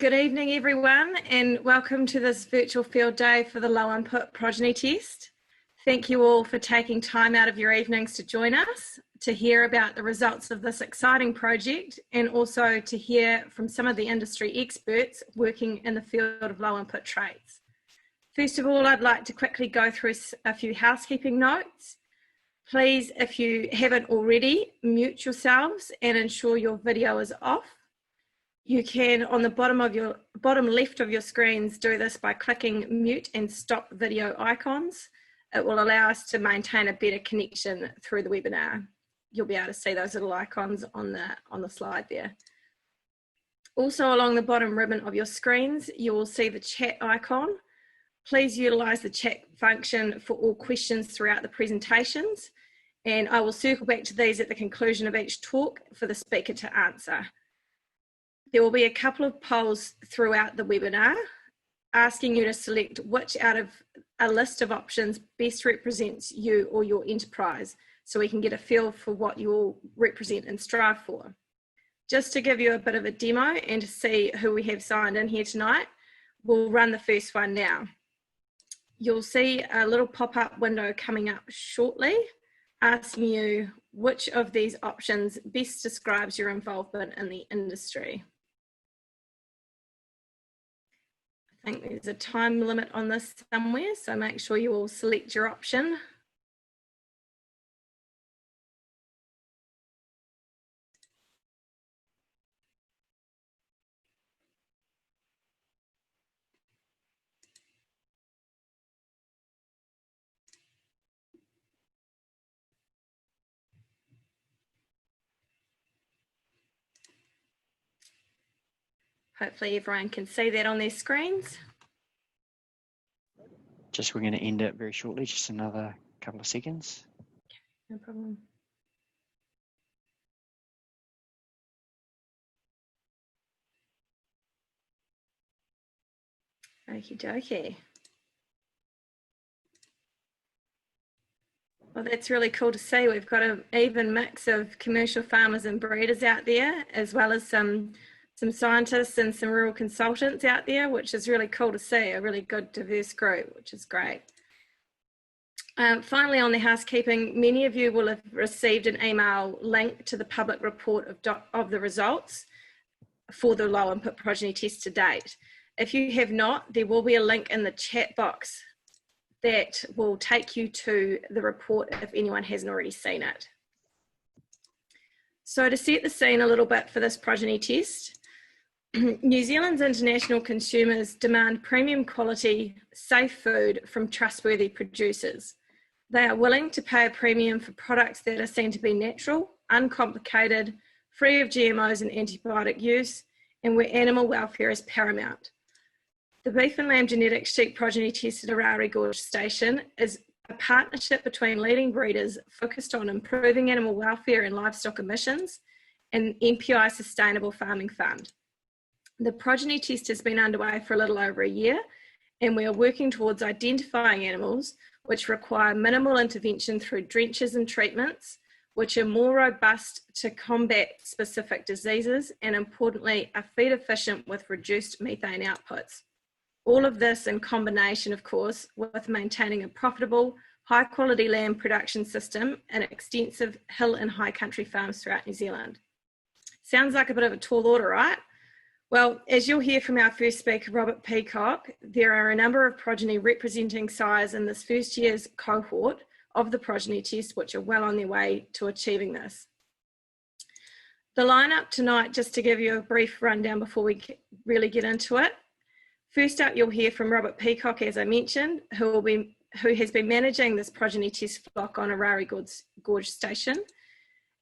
Good evening, everyone, and welcome to this virtual field day for the Low Input Progeny test. Thank you all for taking time out of your evenings to join us, to hear about the results of this exciting project, and also to hear from some of the industry experts working in the field of low input traits. First of all, I'd like to quickly go through a few housekeeping notes. Please, if you haven't already, mute yourselves and ensure your video is off. You can, on the bottom left of your screens, do this by clicking mute and stop video icons. It will allow us to maintain a better connection through the webinar. You'll be able to see those little icons on the slide there. Also, along the bottom ribbon of your screens, you will see the chat icon. Please utilise the chat function for all questions throughout the presentations, and I will circle back to these at the conclusion of each talk for the speaker to answer. There will be a couple of polls throughout the webinar asking you to select which out of a list of options best represents you or your enterprise, so we can get a feel for what you all represent and strive for. Just to give you a bit of a demo and to see who we have signed in here tonight, we'll run the first one now. You'll see a little pop-up window coming up shortly asking you which of these options best describes your involvement in the industry. I think there's a time limit on this somewhere, so make sure you all select your option. Hopefully everyone can see that on their screens. We're going to end it very shortly, just another couple of seconds. No problem. Okie dokie. Well, that's really cool to see. We've got an even mix of commercial farmers and breeders out there, as well as some scientists and some rural consultants out there, which is really cool to see, a really good diverse group, which is great. Finally, on the housekeeping, many of you will have received an email link to the public report of the results for the low input progeny test to date. If you have not, there will be a link in the chat box that will take you to the report if anyone hasn't already seen it. So to set the scene a little bit for this progeny test, New Zealand's international consumers demand premium quality, safe food from trustworthy producers. They are willing to pay a premium for products that are seen to be natural, uncomplicated, free of GMOs and antibiotic use, and where animal welfare is paramount. The Beef and Lamb Genetics Sheep Progeny Test at Arari Gorge Station is a partnership between leading breeders focused on improving animal welfare and livestock emissions and MPI Sustainable Farming Fund. The progeny test has been underway for a little over a year, and we are working towards identifying animals which require minimal intervention through drenches and treatments, which are more robust to combat specific diseases, and importantly, are feed efficient with reduced methane outputs. All of this in combination, of course, with maintaining a profitable, high quality lamb production system and extensive hill and high country farms throughout New Zealand. Sounds like a bit of a tall order, right? Well, as you'll hear from our first speaker, Robert Peacock, there are a number of progeny representing sires in this first year's cohort of the progeny test, which are well on their way to achieving this. The lineup tonight, just to give you a brief rundown before we really get into it. First up, you'll hear from Robert Peacock, as I mentioned, who has been managing this progeny test flock on Arari Gorge Station.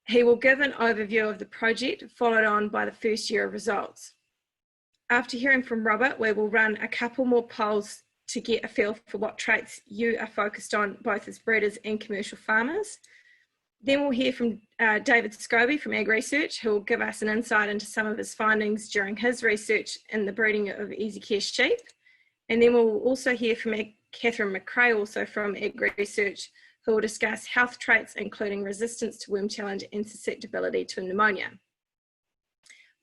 He will give an overview of the project, followed on by the first year of results. After hearing from Robert, we will run a couple more polls to get a feel for what traits you are focused on, both as breeders and commercial farmers. Then we'll hear from David Scobie from Ag Research, who will give us an insight into some of his findings during his research in the breeding of easy care sheep. And then we'll also hear from Catherine McRae, also from Ag Research, who will discuss health traits, including resistance to worm challenge and susceptibility to pneumonia.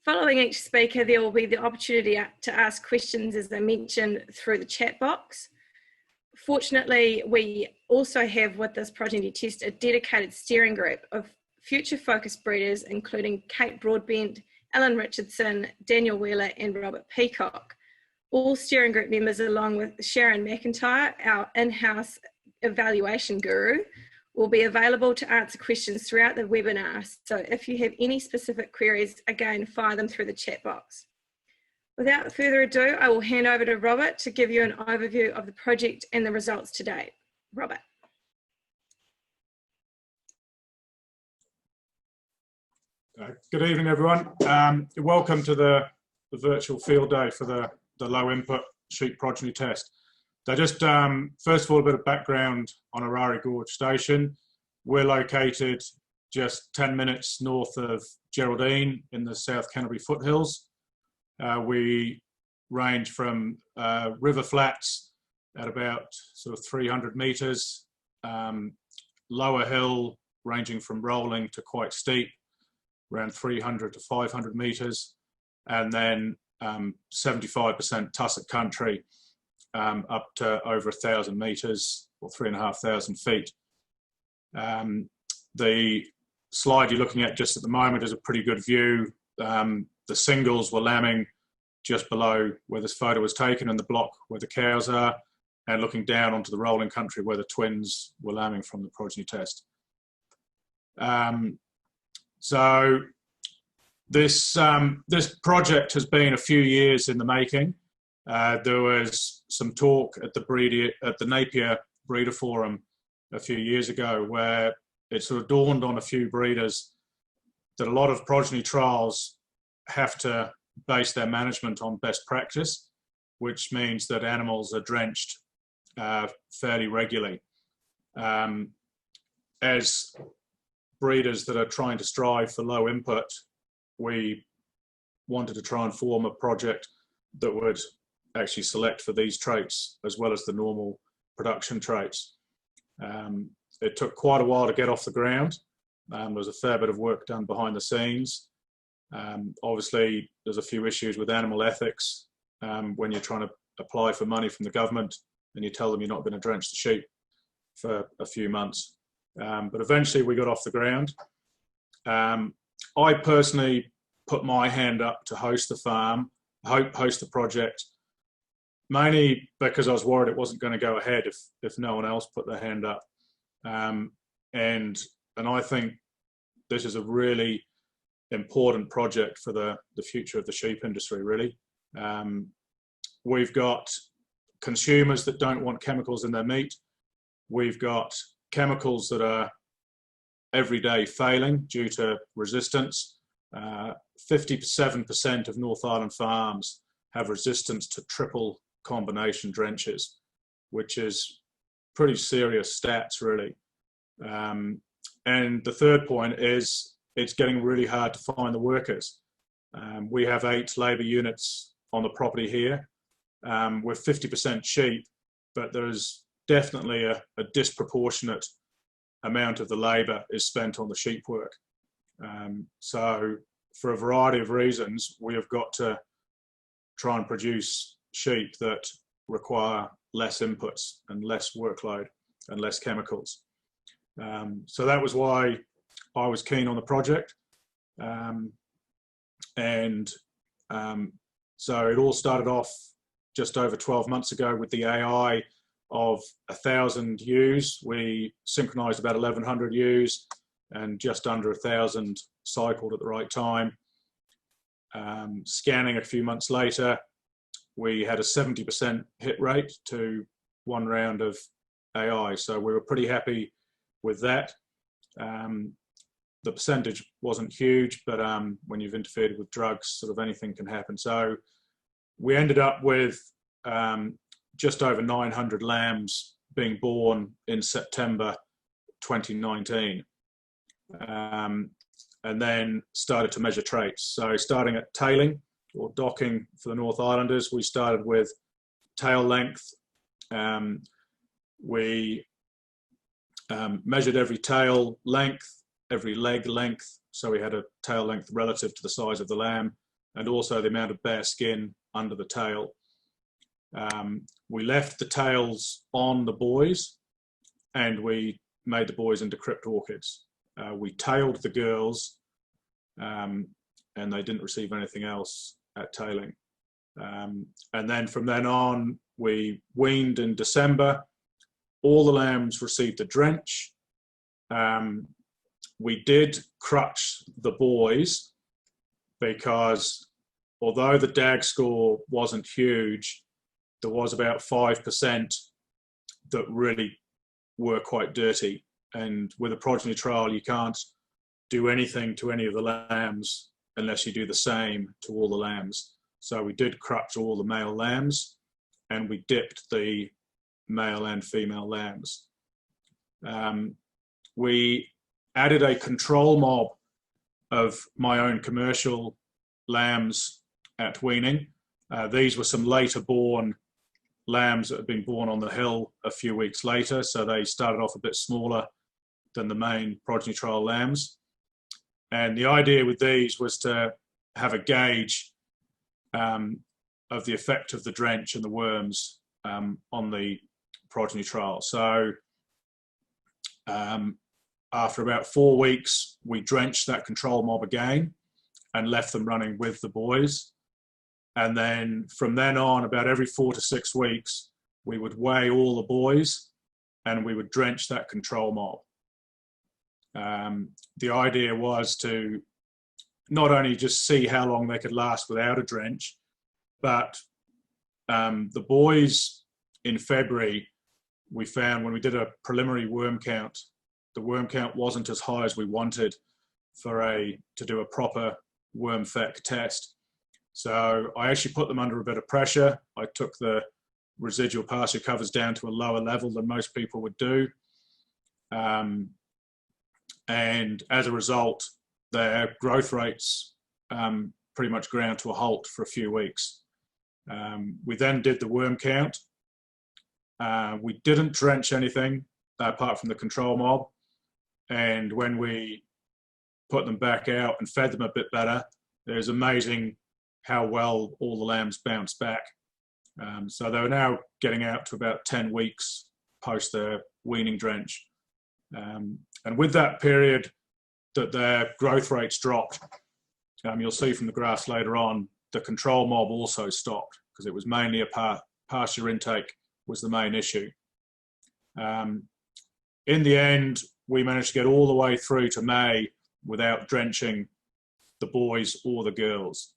Following each speaker, there will be the opportunity to ask questions, as I mentioned, through the chat box. Fortunately, we also have with this progeny test a dedicated steering group of future focused breeders, including Kate Broadbent, Alan Richardson, Daniel Wheeler and Robert Peacock. All steering group members, along with Sharon McIntyre, our in-house evaluation guru, will be available to answer questions throughout the webinar. So if you have any specific queries, again, fire them through the chat box. Without further ado, I will hand over to Robert to give you an overview of the project and the results to date. Robert. Good evening, everyone. Welcome to the virtual field day for the low input sheep progeny test. So just first of all, a bit of background on Orari Gorge Station. We're located just 10 minutes north of Geraldine in the South Canterbury foothills. We range from river flats at about sort of 300 metres, lower hill ranging from rolling to quite steep, around 300 to 500 metres, and then 75% tussock country up to over 1,000 metres or 3,500 feet. The slide you're looking at just at the moment is a pretty good view. The singles were lambing just below where this photo was taken, and the block where the cows are, and looking down onto the rolling country where the twins were lambing from the progeny test. So this project has been a few years in the making. There was some talk at the Napier Breeder Forum a few years ago where it sort of dawned on a few breeders that a lot of progeny trials have to base their management on best practice, which means that animals are drenched fairly regularly. As breeders that are trying to strive for low input, we wanted to try and form a project that would actually select for these traits as well as the normal production traits. It took quite a while to get off the ground. There was a fair bit of work done behind the scenes. Obviously, there's a few issues with animal ethics when you're trying to apply for money from the government and you tell them you're not going to drench the sheep for a few months. But eventually we got off the ground. I personally put my hand up to host the farm, host the project, mainly because I was worried it wasn't going to go ahead if no one else put their hand up. And I think this is a really important project for the future of the sheep industry, really. We've got consumers that don't want chemicals in their meat. We've got chemicals that are every day failing due to resistance. 57% of North Island farms have resistance to triple combination drenches, which is pretty serious stats, really. And the third point is it's getting really hard to find the workers. We have 8 labour units on the property here. We're 50% sheep, but there's definitely a disproportionate amount of the labour is spent on the sheep work. So for a variety of reasons, we have got to try and produce sheep that require less inputs and less workload and less chemicals. So that was why I was keen on the project. So it all started off just over 12 months ago with the AI of 1,000 ewes. We synchronized about 1,100 ewes and just under 1,000 cycled at the right time. Scanning a few months later, we had a 70% hit rate to 1 round of AI. So we were pretty happy with that. The percentage wasn't huge, but when you've interfered with drugs, sort of anything can happen. So we ended up with just over 900 lambs being born in September 2019. And then started to measure traits. So starting at tailing or docking for the North Islanders, we started with tail length. We measured every tail length, every leg length. So we had a tail length relative to the size of the lamb. and also the amount of bare skin under the tail. We left the tails on the boys, and we made the boys into crypt orchids. We tailed the girls, and they didn't receive anything else at tailing. And then from then on, we weaned in December. All the lambs received a drench. We did crutch the boys because although the DAG score wasn't huge, there was about 5% that really were quite dirty. And with a progeny trial, you can't do anything to any of the lambs unless you do the same to all the lambs. So we did crutch all the male lambs, and we dipped the male and female lambs. We added a control mob of my own commercial lambs at weaning. These were some later born lambs that had been born on the hill a few weeks later, so they started off a bit smaller than the main progeny trial lambs. And the idea with these was to have a gauge of the effect of the drench and the worms on the progeny trial. So after about 4 weeks, we drenched that control mob again and left them running with the boys. And then from then on, about every 4 to 6 weeks, we would weigh all the boys and we would drench that control mob. The idea was to not only just see how long they could last without a drench, but the boys in February, we found when we did a preliminary worm count, the worm count wasn't as high as we wanted to do a proper worm feck test. So I actually put them under a bit of pressure. I took the residual pasture covers down to a lower level than most people would do. And as a result, their growth rates pretty much ground to a halt for a few weeks. We then did the worm count. We didn't drench anything apart from the control mob. And when we put them back out and fed them a bit better, it was amazing how well all the lambs bounced back. So they were now getting out to about 10 weeks post their weaning drench. And with that period that their growth rates dropped, you'll see from the graphs later on, the control mob also stopped because it was mainly a pasture intake was the main issue. In the end, we managed to get all the way through to May without drenching the boys or the girls.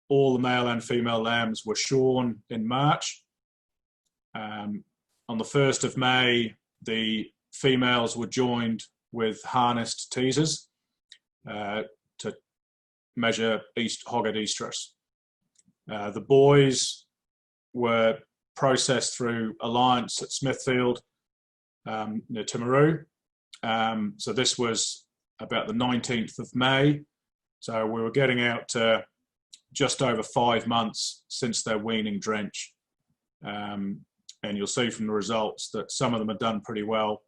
All the male and female lambs were shorn in March. On the 1st of May, the females were joined with harnessed teasers to measure hogged estrus. The boys were processed through Alliance at Smithfield near Timaru. So this was about the 19th of May. So we were getting out to just over 5 months since their weaning drench. And you'll see from the results that some of them had done pretty well.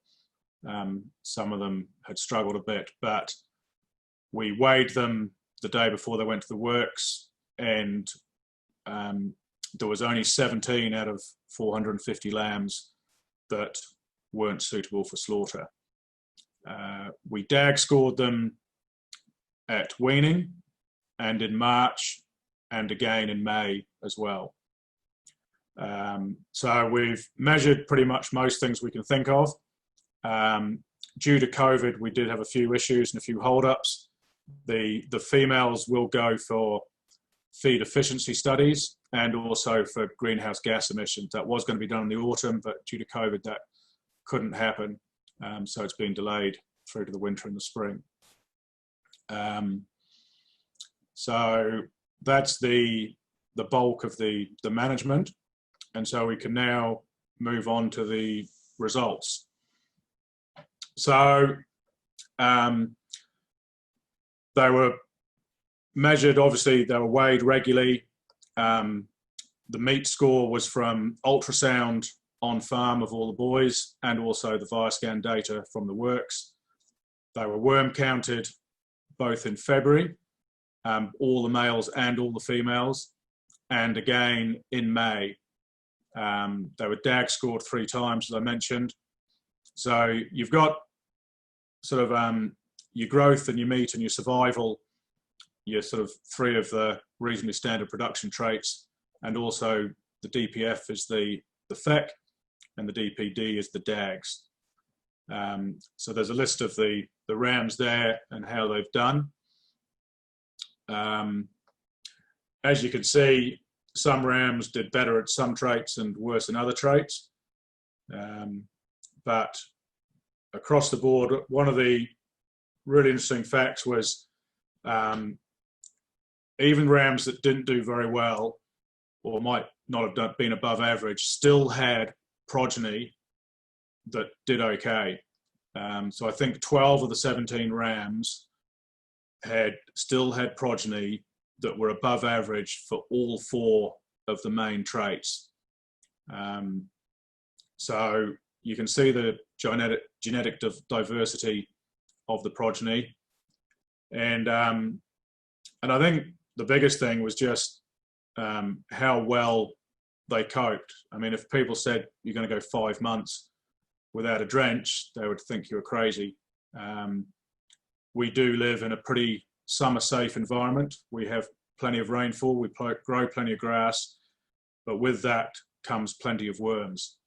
Some of them had struggled a bit, but we weighed them the day before they went to the works, and there was only 17 out of 450 lambs that weren't suitable for slaughter. We DAG scored them at weaning and in March and again in May as well. So we've measured pretty much most things we can think of. Due to COVID, we did have a few issues and a few holdups. The females will go for feed efficiency studies and also for greenhouse gas emissions. That was going to be done in the autumn, but due to COVID, that couldn't happen. So it's been delayed through to the winter and the spring. So that's the bulk of the management. And so we can now move on to the results. So they were measured, obviously they were weighed regularly. The meat score was from ultrasound on farm of all the boys and also the Viascan data from the works. They were worm counted both in February all the males and all the females, and again in May. They were DAG scored 3 times, as I mentioned. So you've got sort of your growth and your meat and your survival, your sort of 3 of the reasonably standard production traits, and also the DPF is the FEC and the DPD is the DAGs. So there's a list of the rams there and how they've done. As you can see, some rams did better at some traits and worse in other traits. But across the board, one of the really interesting facts was even rams that didn't do very well or might not have been above average still had progeny that did okay. So I think 12 of the 17 rams still had progeny that were above average for all 4 of the main traits. So you can see the genetic diversity of the progeny. And I think the biggest thing was just how well they coped. I mean, if people said you're going to go 5 months without a drench, they would think you were crazy. We do live in a pretty summer-safe environment. We have plenty of rainfall, we grow plenty of grass, but with that comes plenty of worms.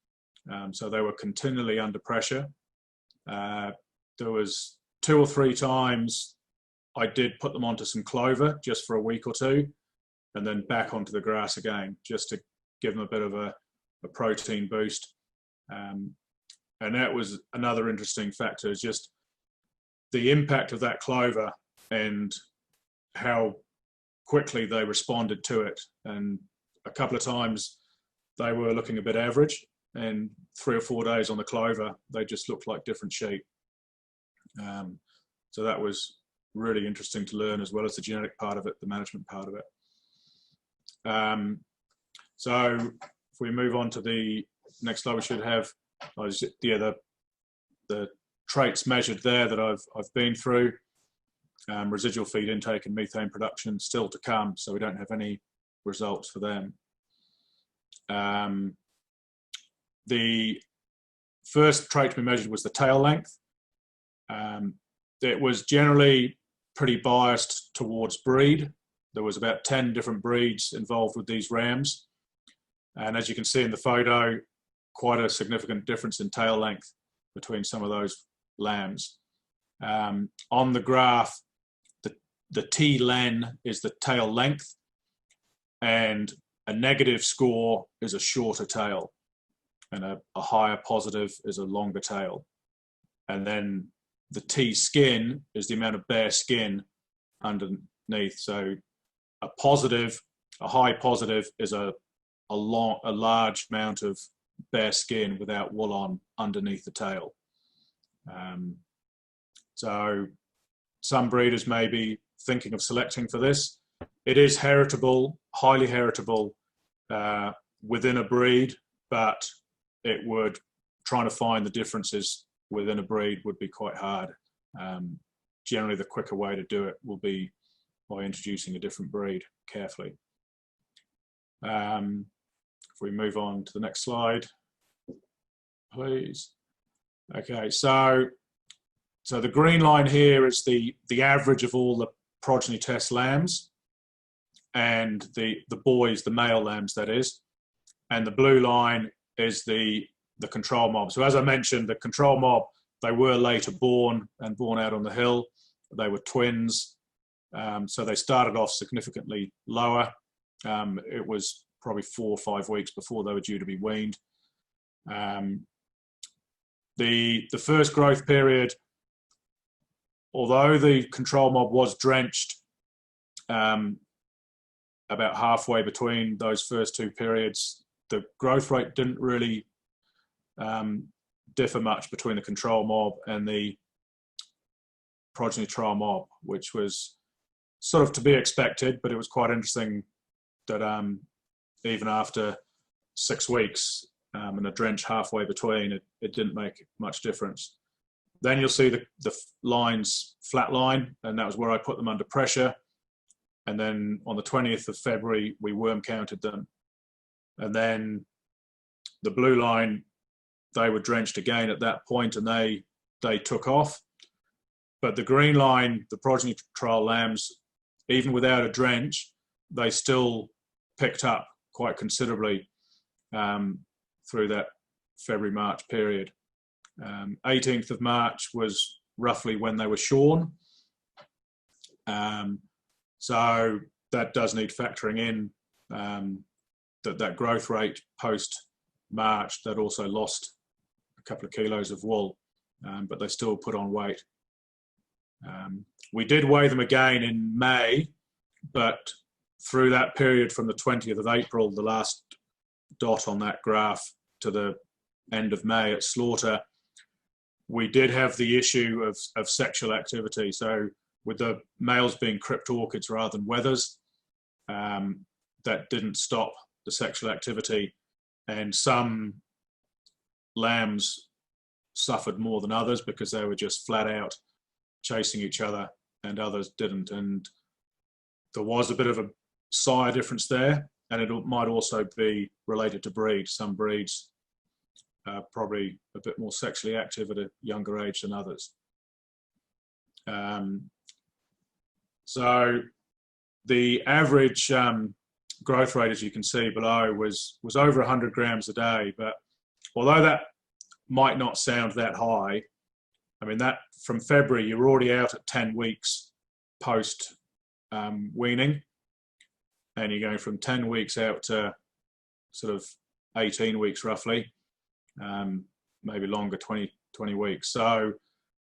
So they were continually under pressure. There was 2 or 3 times I did put them onto some clover just for a week or 2, and then back onto the grass again, just to give them a bit of a protein boost. And that was another interesting factor, is just the impact of that clover and how quickly they responded to it. And a couple of times they were looking a bit average, and 3 or 4 days on the clover, they just looked like different sheep. So that was really interesting to learn, as well as the genetic part of it, the management part of it. So if we move on to the next slide, we should have the traits measured there that I've been through. Residual feed intake and methane production still to come, so we don't have any results for them. The first trait to be measured was the tail length. It was generally pretty biased towards breed. There was about 10 different breeds involved with these rams, and as you can see in the photo, quite a significant difference in tail length between some of those lambs. On the graph, the T-len is the tail length, and a negative score is a shorter tail, and a higher positive is a longer tail. And then the T-skin is the amount of bare skin underneath. So a high positive is a large amount of bare skin without wool on underneath the tail. So some breeders may be thinking of selecting for this. It is heritable, highly heritable within a breed, but it would, trying to find the differences within a breed would be quite hard. Generally, the quicker way to do it will be by introducing a different breed carefully. If we move on to the next slide, please. Okay, so the green line here is the average of all the progeny test lambs, and the boys, the male lambs that is, and the blue line is the control mob. So as I mentioned, the control mob, they were later born and born out on the hill. They were twins, so they started off significantly lower. It was probably 4 or 5 weeks before they were due to be weaned. The first growth period, although the control mob was drenched about halfway between those first 2 periods, the growth rate didn't really differ much between the control mob and the progeny trial mob, which was sort of to be expected, but it was quite interesting that even after 6 weeks and a drench halfway between, it didn't make much difference. Then you'll see the lines flatline, and that was where I put them under pressure. And then on the 20th of February, we worm counted them. And then the blue line, they were drenched again at that point, and they took off. But the green line, the progeny trial lambs, even without a drench, they still picked up quite considerably through that February-March period. 18th of March was roughly when they were shorn. So that does need factoring in, that growth rate post-March, that also lost a couple of kilos of wool, but they still put on weight. We did weigh them again in May, but through that period from the 20th of April, the last dot on that graph, to the end of May at slaughter, we did have the issue of sexual activity. So with the males being crypt orchids rather than wethers, that didn't stop the sexual activity, and some lambs suffered more than others because they were just flat out chasing each other, and others didn't. And there was a bit of a sire difference there, and it might also be related to breed. Some breeds are probably a bit more sexually active at a younger age than others. So the average growth rate, as you can see below, was over 100 grams a day. But although that might not sound that high, I mean, that from February, you're already out at 10 weeks post weaning, and you're going from 10 weeks out to sort of 18 weeks roughly, maybe longer, 20 weeks. So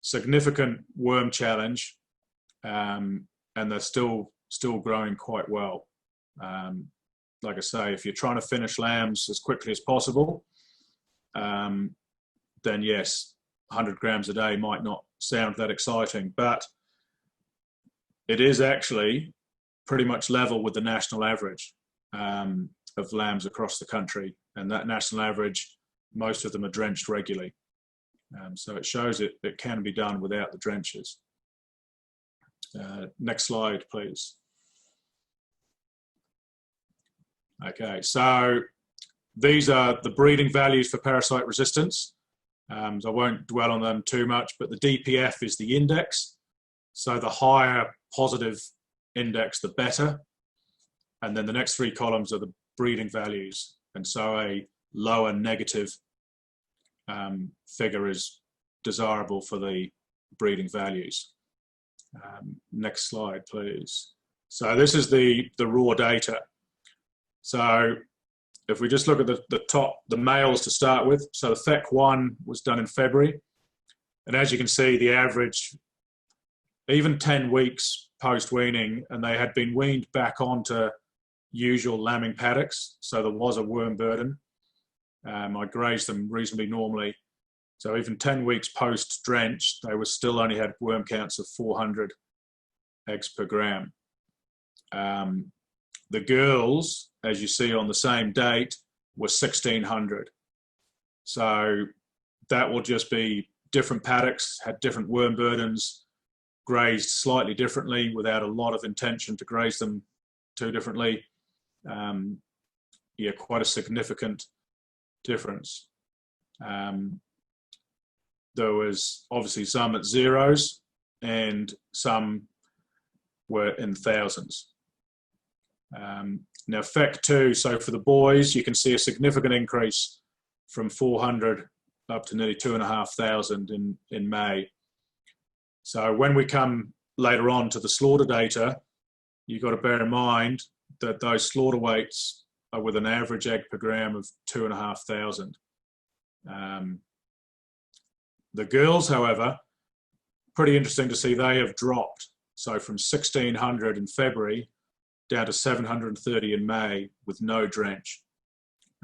significant worm challenge, and they're still growing quite well. Like I say, if you're trying to finish lambs as quickly as possible, then yes, 100 grams a day might not sound that exciting, but it is actually pretty much level with the national average of lambs across the country. And that national average, most of them are drenched regularly. So it shows it can be done without the drenches. Next slide, please. Okay, so these are the breeding values for parasite resistance. So I won't dwell on them too much, but the DPF is the index. So the higher positive index, the better. And then the next three columns are the breeding values. And so a lower negative figure is desirable for the breeding values. Next slide, please. So this is the raw data. So if we just look at the males to start with, so the FEC1 was done in February. And as you can see, the average, even 10 weeks post-weaning, and they had been weaned back onto usual lambing paddocks, so there was a worm burden. I grazed them reasonably normally. So even 10 weeks post-drench, they were still only had worm counts of 400 eggs per gram. The girls, as you see on the same date, were 1,600. So that will just be different paddocks, had different worm burdens, grazed slightly differently without a lot of intention to graze them too differently. Yeah, quite a significant difference. There was obviously some at zeros and some were in thousands. Now FEC2, so for the boys, you can see a significant increase from 400 up to nearly 2,500 in May. So when we come later on to the slaughter data, you've got to bear in mind that those slaughter weights are with an average egg per gram of 2,500. The girls, however, pretty interesting to see, they have dropped. So from 1,600 in February down to 730 in May with no drench.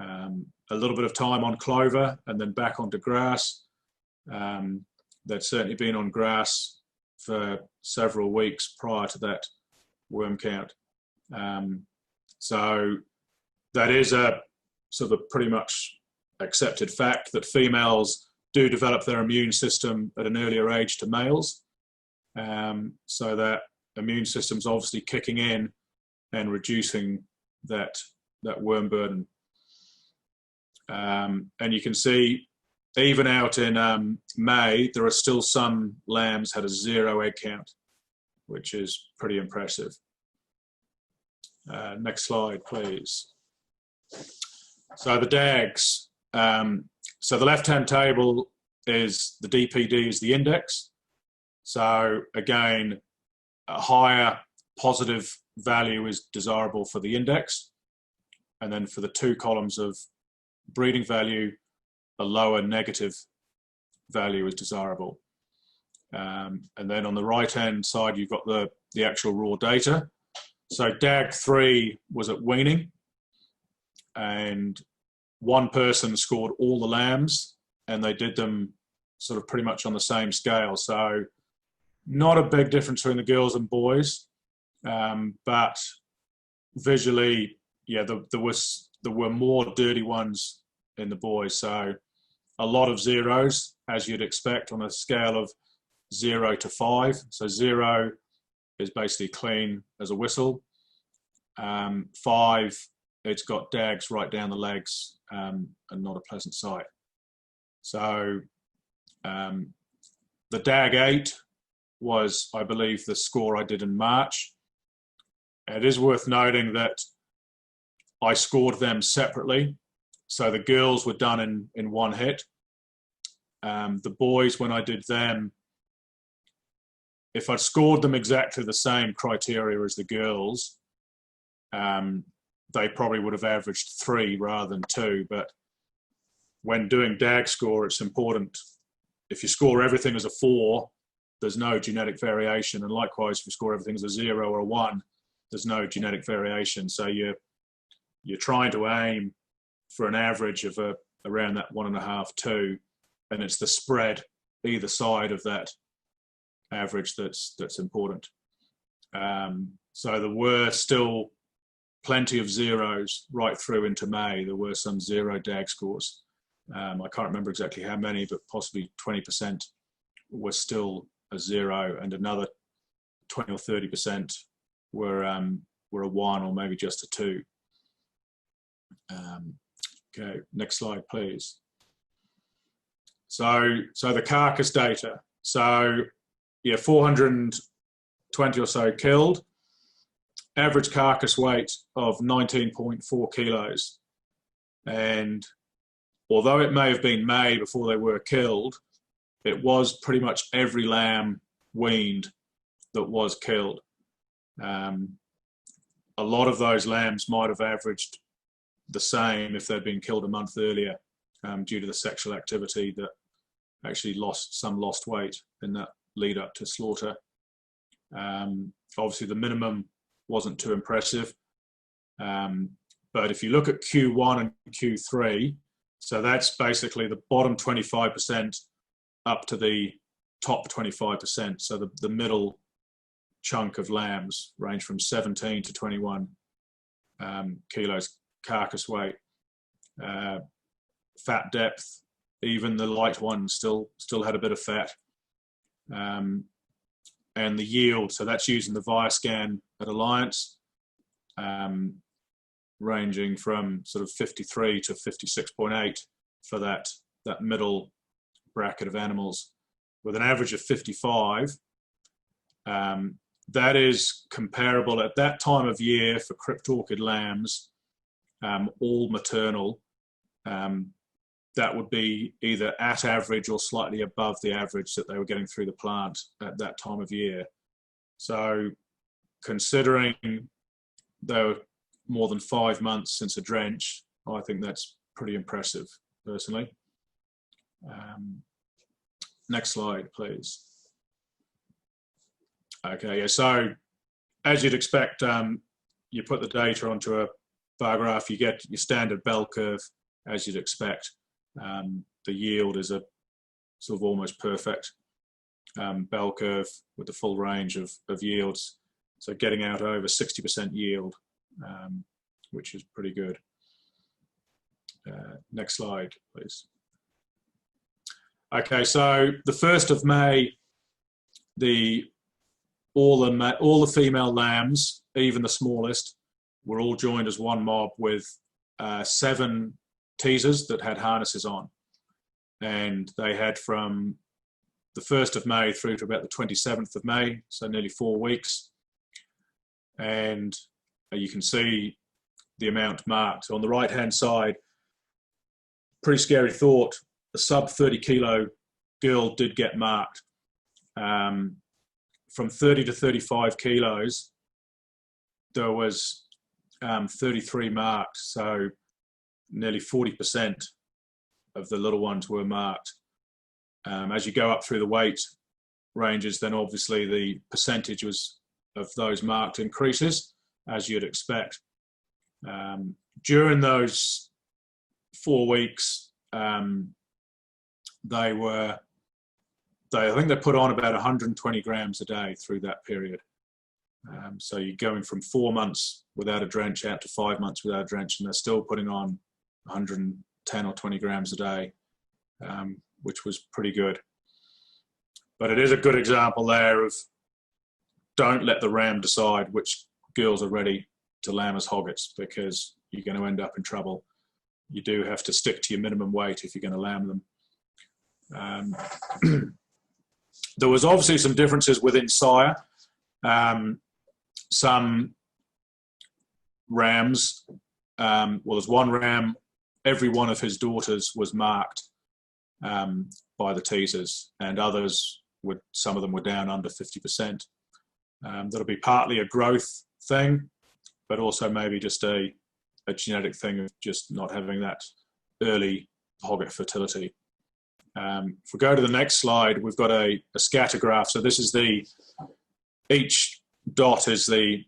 A little bit of time on clover and then back onto grass. They'd certainly been on grass for several weeks prior to that worm count. So that is a sort of a pretty much accepted fact that females do develop their immune system at an earlier age to males. So that immune system's obviously kicking in and reducing that worm burden. And you can see even out in May, there are still some lambs had a 0 egg count, which is pretty impressive. Next slide, please. So the DAGs. So the left-hand table is the DPD is the index. So again, a higher positive value is desirable for the index. And then for the 2 columns of breeding value, a lower negative value is desirable. And then on the right-hand side, you've got the actual raw data. So DAG3 was at weaning, and one person scored all the lambs, and they did them sort of pretty much on the same scale. So not a big difference between the girls and boys, but visually, yeah, there were more dirty ones in the boys. So a lot of zeros, as you'd expect, on a scale of 0 to 5. So 0 is basically clean as a whistle. 5, it's got dags right down the legs, and not a pleasant sight. So the DAG 8 was, I believe, the score I did in March. It is worth noting that I scored them separately. So the girls were done in one hit. The boys, when I did them, if I'd scored them exactly the same criteria as the girls, they probably would have averaged 3 rather than 2. But when doing DAG score, it's important. If you score everything as a 4, there's no genetic variation. And likewise, if you score everything as a 0 or a 1, there's no genetic variation. So you're trying to aim for an average of around that 1.5, 2, and it's the spread either side of that average that's important. So there were still plenty of zeros right through into May. There were some 0 DAG scores. I can't remember exactly how many, but possibly 20% were still a 0, and another 20 or 30% were a 1 or maybe just a 2. Okay, next slide, please. So the carcass data. So yeah, 420 or so killed. Average carcass weight of 19.4 kilos. And although it may have been May before they were killed, it was pretty much every lamb weaned that was killed. A lot of those lambs might have averaged the same if they'd been killed a month earlier, due to the sexual activity that actually lost weight in that lead up to slaughter. Obviously the minimum wasn't too impressive, but if you look at Q1 and Q3, so that's basically the bottom 25% up to the top 25%. So the middle chunk of lambs range from 17 to 21 kilos carcass weight. Fat depth, even the light ones still had a bit of fat. And the yield, so that's using the Viascan at Alliance, ranging from sort of 53 to 56.8 for that middle bracket of animals, with an average of 55. That is comparable at that time of year for crypt orchid lambs, all maternal. That would be either at average or slightly above the average that they were getting through the plant at that time of year. So considering they were more than 5 months since a drench, I think that's pretty impressive, personally. Next slide, please. Okay, yeah, so as you'd expect, you put the data onto a bar graph, you get your standard bell curve, as you'd expect. The yield is a sort of almost perfect bell curve with the full range of yields. So getting out over 60% yield, which is pretty good. Next slide, please. Okay, so the 1st of May, all the female lambs, even the smallest, were all joined as one mob with 7 teasers that had harnesses on. And they had from the 1st of May through to about the 27th of May, so nearly 4 weeks. And you can see the amount marked. On the right-hand side, pretty scary thought, a sub 30 kilo girl did get marked. From 30 to 35 kilos, there was 33 marked, so nearly 40% of the little ones were marked. As you go up through the weight ranges, then obviously the percentage of those marked increases, as you'd expect. During those 4 weeks, I think they put on about 120 grams a day through that period. So you're going from 4 months without a drench out to 5 months without a drench, and they're still putting on 110 or 20 grams a day, which was pretty good. But it is a good example there of don't let the ram decide which girls are ready to lamb as hoggets, because you're going to end up in trouble. You do have to stick to your minimum weight if you're going to lamb them. There was obviously some differences within sire. Some rams, well, there's one ram, every one of his daughters was marked by the teasers, and others, some of them were down under 50%. That'll be partly a growth thing, but also maybe just a genetic thing of just not having that early hogget fertility. If we go to the next slide, we've got a scatter graph. So this is each dot is the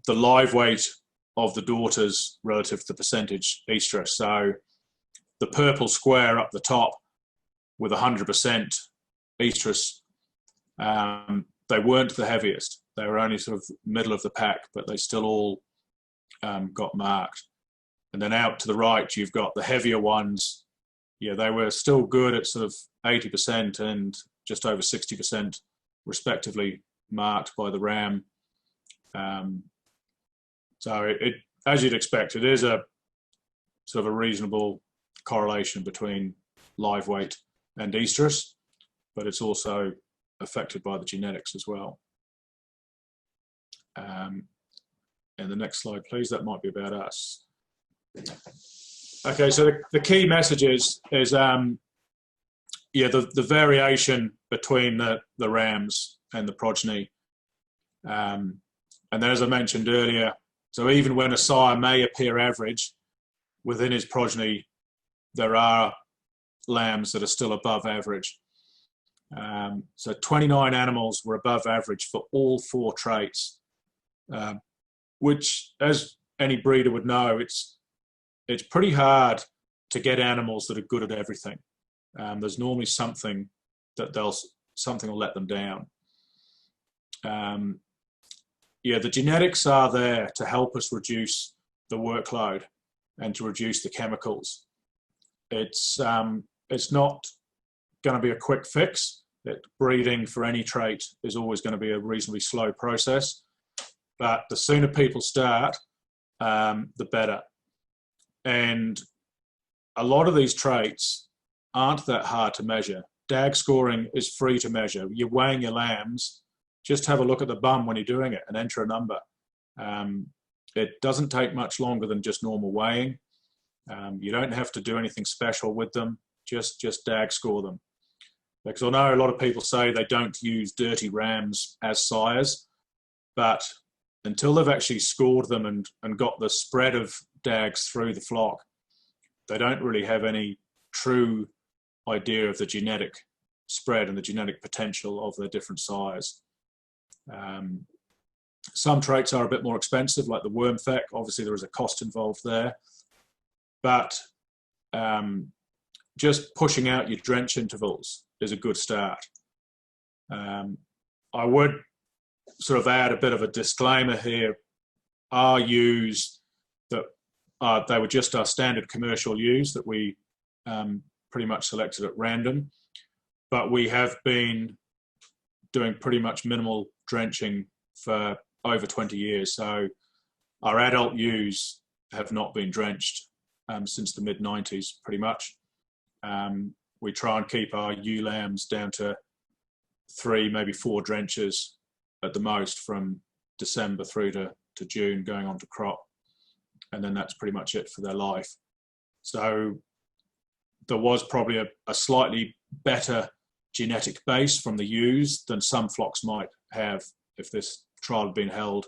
live weight of the daughters relative to the percentage estrus. So the purple square up the top with 100% estrus, they weren't the heaviest. They were only sort of middle of the pack, but they still all got marked. And then out to the right, you've got the heavier ones. Yeah, they were still good at sort of 80% and just over 60% respectively marked by the ram. So it, as you'd expect, it is a sort of a reasonable correlation between live weight and estrus, but it's also affected by the genetics as well. And the next slide, please. That might be about us. Okay, so the key message is yeah, the variation between the rams and the progeny. And then, as I mentioned earlier, so even when a sire may appear average, within his progeny, there are lambs that are still above average. So 29 animals were above average for all 4 traits, which, as any breeder would know, it's pretty hard to get animals that are good at everything. There's normally something will let them down. Yeah, the genetics are there to help us reduce the workload and to reduce the chemicals. It's not going to be a quick fix. Breeding for any trait is always going to be a reasonably slow process, but the sooner people start, the better. And a lot of these traits aren't that hard to measure. DAG scoring is free to measure. You're weighing your lambs, just have a look at the bum when you're doing it and enter a number. It doesn't take much longer than just normal weighing. You don't have to do anything special with them, just DAG score them. Because I know a lot of people say they don't use dirty rams as sires, but until they've actually scored them and got the spread of DAGs through the flock, they don't really have any true idea of the genetic spread and the genetic potential of the different sires. Some traits are a bit more expensive, like the worm feck. Obviously, there is a cost involved there. But just pushing out your drench intervals is a good start. I would sort of add a bit of a disclaimer here. Our ewes, they were just our standard commercial ewes that we pretty much selected at random. But we have been doing pretty much minimal drenching for over 20 years. So our adult ewes have not been drenched since the mid-90s, pretty much. We try and keep our ewe lambs down to 3, maybe 4 drenches at the most from December through to June, going on to crop. And then that's pretty much it for their life. So there was probably a slightly better genetic base from the ewes than some flocks might have if this trial had been held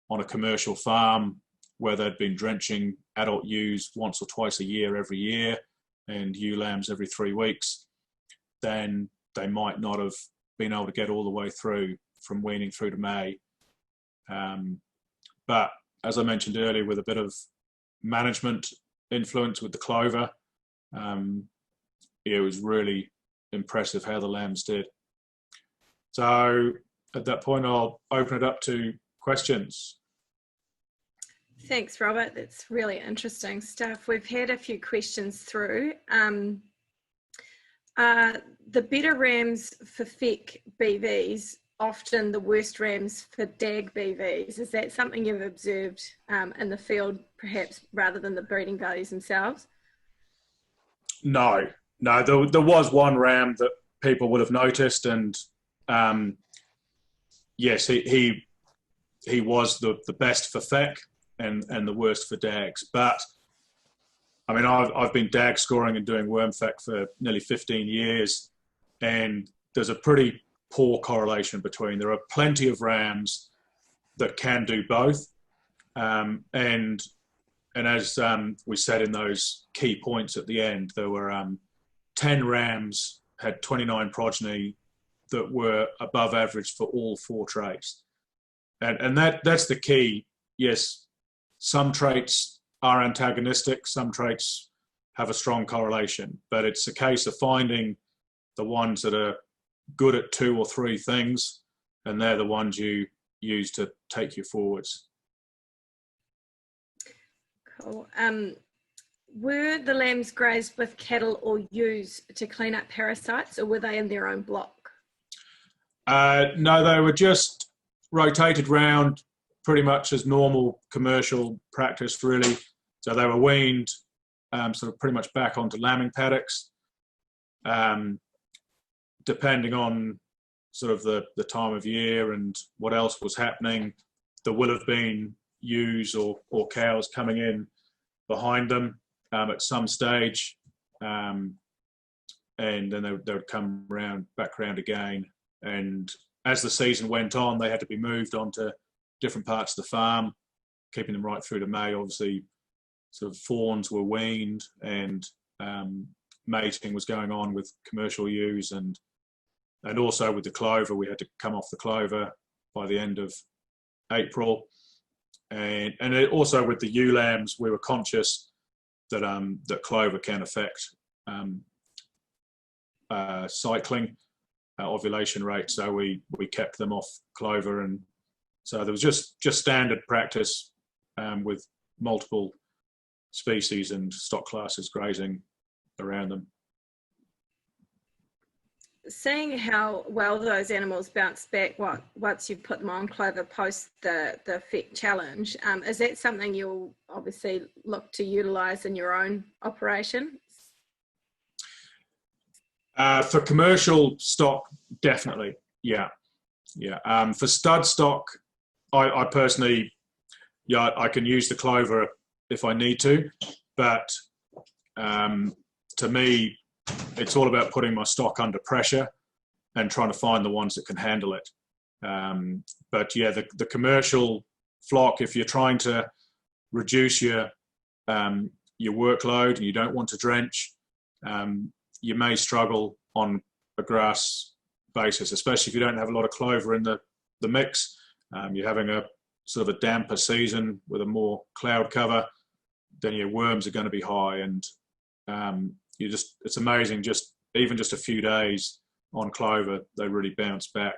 on a commercial farm where they'd been drenching adult ewes once or twice a year every year and ewe lambs every 3 weeks. Then they might not have been able to get all the way through from weaning through to May. But as I mentioned earlier, with a bit of management influence with the clover, it was really impressive how the lambs did. So at that point, I'll open it up to questions. Thanks, Robert. That's really interesting stuff. We've had a few questions through. The better rams for feck BVs often the worst rams for DAG BVs. Is that something you've observed in the field, perhaps, rather than the breeding values themselves? No, there was one ram that people would have noticed, and yes, he was the best for feck and the worst for DAGs. But I mean, I've been DAG scoring and doing worm feck for nearly 15 years, and there's a pretty poor correlation between. There are plenty of rams that can do both, and as we said in those key points at the end, there were 10 rams had 29 progeny that were above average for all 4 traits, and that's the key. Yes, some traits are antagonistic, some traits have a strong correlation, but it's a case of finding the ones that are good at 2 or 3 things, and they're the ones you use to take you forwards. Cool. Were the lambs grazed with cattle or ewes to clean up parasites, or were they in their own block? No, they were just rotated round pretty much as normal commercial practice, really. So they were weaned sort of pretty much back onto lambing paddocks. Depending on sort of the time of year and what else was happening, there will have been ewes or cows coming in behind them at some stage, and then they would come back round again. And as the season went on, they had to be moved onto different parts of the farm, keeping them right through to May. Obviously, sort of fawns were weaned, and mating was going on with commercial ewes, and also with the clover, we had to come off the clover by the end of April. And also with the ewe lambs, we were conscious that that clover can affect cycling, ovulation rate, so we kept them off clover. And so there was just standard practice with multiple species and stock classes grazing around them. Seeing how well those animals bounce back once you've put them on clover post the feck challenge, is that something you'll obviously look to utilise in your own operation? For commercial stock, definitely, yeah. For stud stock, I personally, I can use the clover if I need to, but to me, it's all about putting my stock under pressure and trying to find the ones that can handle it. But yeah, the commercial flock, if you're trying to reduce your workload and you don't want to drench, you may struggle on a grass basis, especially if you don't have a lot of clover in the mix. You're having a sort of a damper season with a more cloud cover, then your worms are going to be high, and it's amazing, even just a few days on clover, they really bounce back.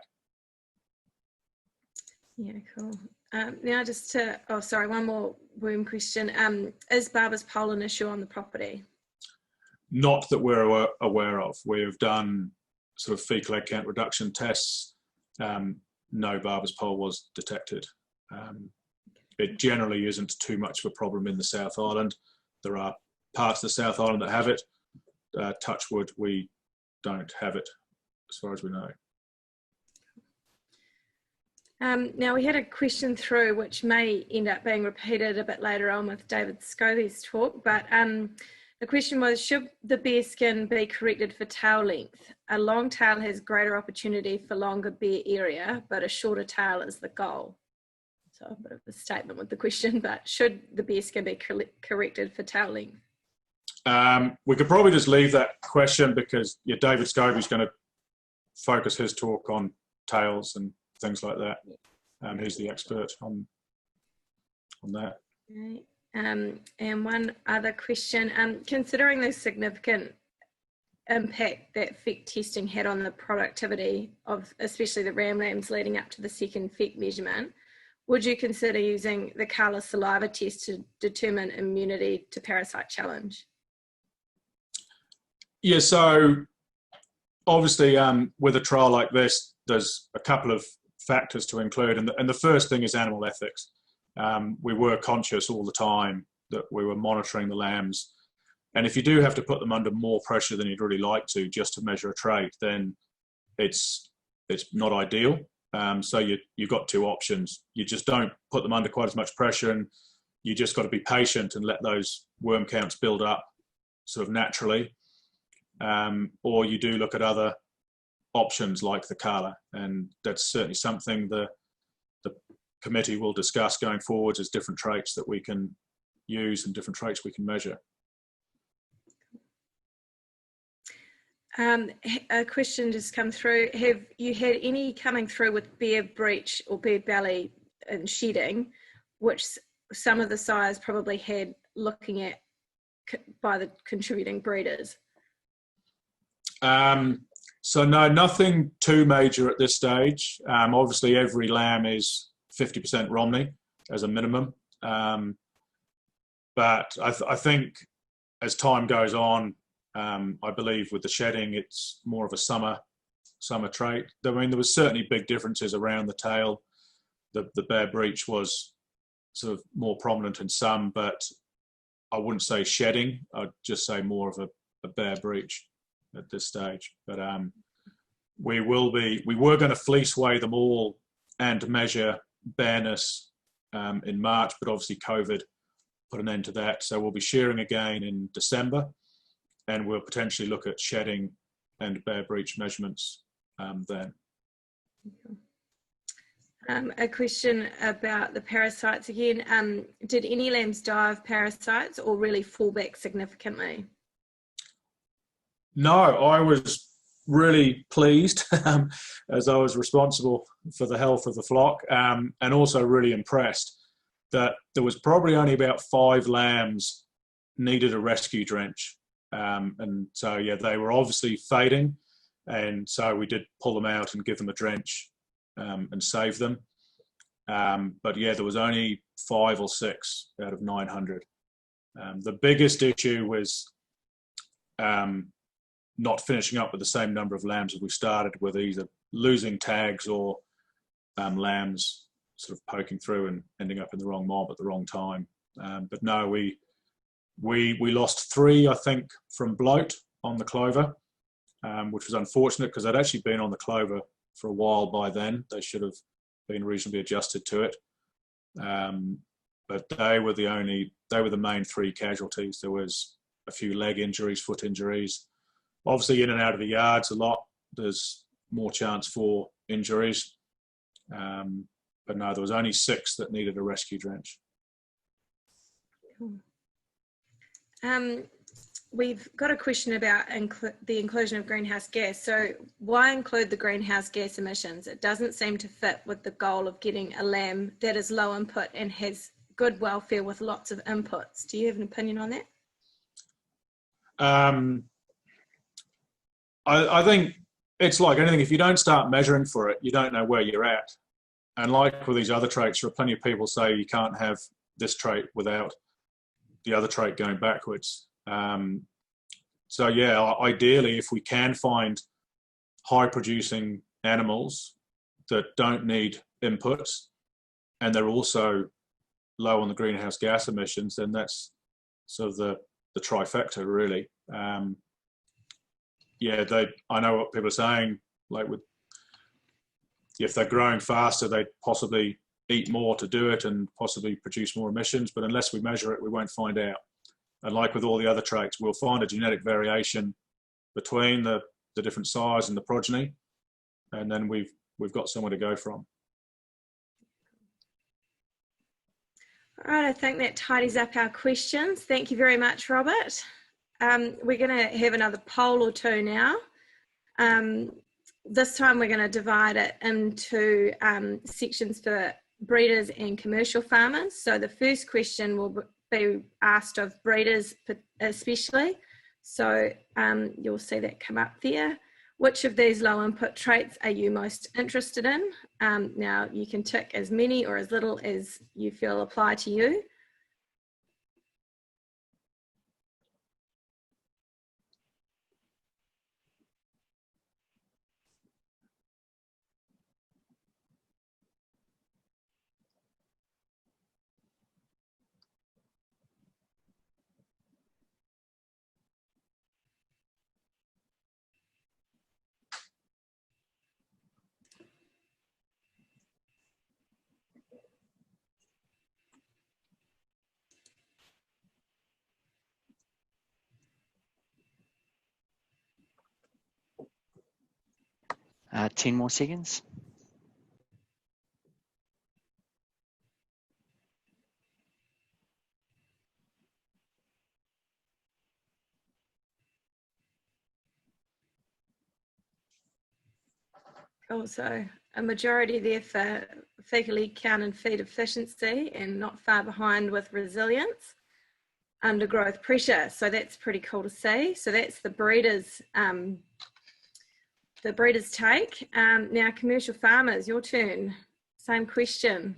Yeah, cool. Now one more worm question. Is barber's pole an issue on the property? Not that we're aware of. We've done sort of fecal egg count reduction tests. No barber's pole was detected. it generally isn't too much of a problem in the South Island. There are parts of the South Island that have it. Touch wood, we don't have it, as far as we know. Now we had a question through which may end up being repeated a bit later on with David Scobie's talk, but the question was, should the bear skin be corrected for tail length? A long tail has greater opportunity for longer bear area, but a shorter tail is the goal. So a bit of a statement with the question, but should the bear skin be corrected for tail length? We could probably just leave that question because David Scobie's going to focus his talk on tails and things like that. He's the expert on that. Okay. And one other question, considering the significant impact that feck testing had on the productivity of especially the ram lambs leading up to the second feck measurement, would you consider using the colour saliva test to determine immunity to parasite challenge? Yeah, so obviously with a trial like this, there's a couple of factors to include, and the first thing is animal ethics. We were conscious all the time that we were monitoring the lambs, and if you do have to put them under more pressure than you'd really like to just to measure a trait, then it's not ideal. So you've got two options. You just don't put them under quite as much pressure, and you just got to be patient and let those worm counts build up sort of naturally, or you do look at other options like the colour, and that's certainly something the committee will discuss going forwards as different traits that we can use and different traits we can measure. A question just come through. Have you had any coming through with bear breech or bear belly and shedding, which some of the sires probably had looking at by the contributing breeders? So no, nothing too major at this stage. Obviously every lamb is 50% Romney as a minimum. But I think as time goes on, I believe with the shedding, it's more of a summer trait. I mean, there was certainly big differences around the tail. The bear breech was sort of more prominent in some, but I wouldn't say shedding. I'd just say more of a bear breech at this stage. But we were going to fleece weigh them all and measure bareness in March, but obviously COVID put an end to that. So we'll be shearing again in December, and we'll potentially look at shedding and bear breech measurements then. A question about the parasites again. Did any lambs die of parasites or really fall back significantly? No, I was really pleased as I was responsible for the health of the flock, and also really impressed that there was probably only about 5 lambs needed a rescue drench. And so, yeah, they were obviously fading, and so we did pull them out and give them a drench and save them. But yeah, there was only 5 or 6 out of 900. The biggest issue was not finishing up with the same number of lambs as we started with, either losing tags or lambs sort of poking through and ending up in the wrong mob at the wrong time. But no, we lost 3, I think, from bloat on the clover, which was unfortunate because they'd actually been on the clover for a while by then. They should have been reasonably adjusted to it. But they were the main 3 casualties. There was a few leg injuries, foot injuries. Obviously, in and out of the yards a lot, there's more chance for injuries. But no, there was only 6 that needed a rescue drench. We've got a question about the inclusion of greenhouse gas. So why include the greenhouse gas emissions? It doesn't seem to fit with the goal of getting a lamb that is low input and has good welfare with lots of inputs. Do you have an opinion on that? I think it's like anything. If you don't start measuring for it, you don't know where you're at. And like with these other traits, there are plenty of people say you can't have this trait without the other trait going backwards. So yeah, ideally, if we can find high producing animals that don't need inputs, and they're also low on the greenhouse gas emissions, then that's sort of the trifecta, really. Yeah, I know what people are saying, like if they're growing faster, they possibly eat more to do it and possibly produce more emissions, but unless we measure it, we won't find out. And like with all the other traits, we'll find a genetic variation between the different size and the progeny, and then we've got somewhere to go from. All right, I think that tidies up our questions. Thank you very much, Robert. We're going to have another poll or two now. This time we're going to divide it into sections for breeders and commercial farmers. So the first question will be asked of breeders especially. So you'll see that come up there. Which of these low input traits are you most interested in? Now you can tick as many or as little as you feel apply to you. Uh, 10 more seconds. Also, a majority there for fecally count and feed efficiency and not far behind with resilience under growth pressure. So that's pretty cool to see. So that's the breeders' take. Now, commercial farmers, your turn. Same question.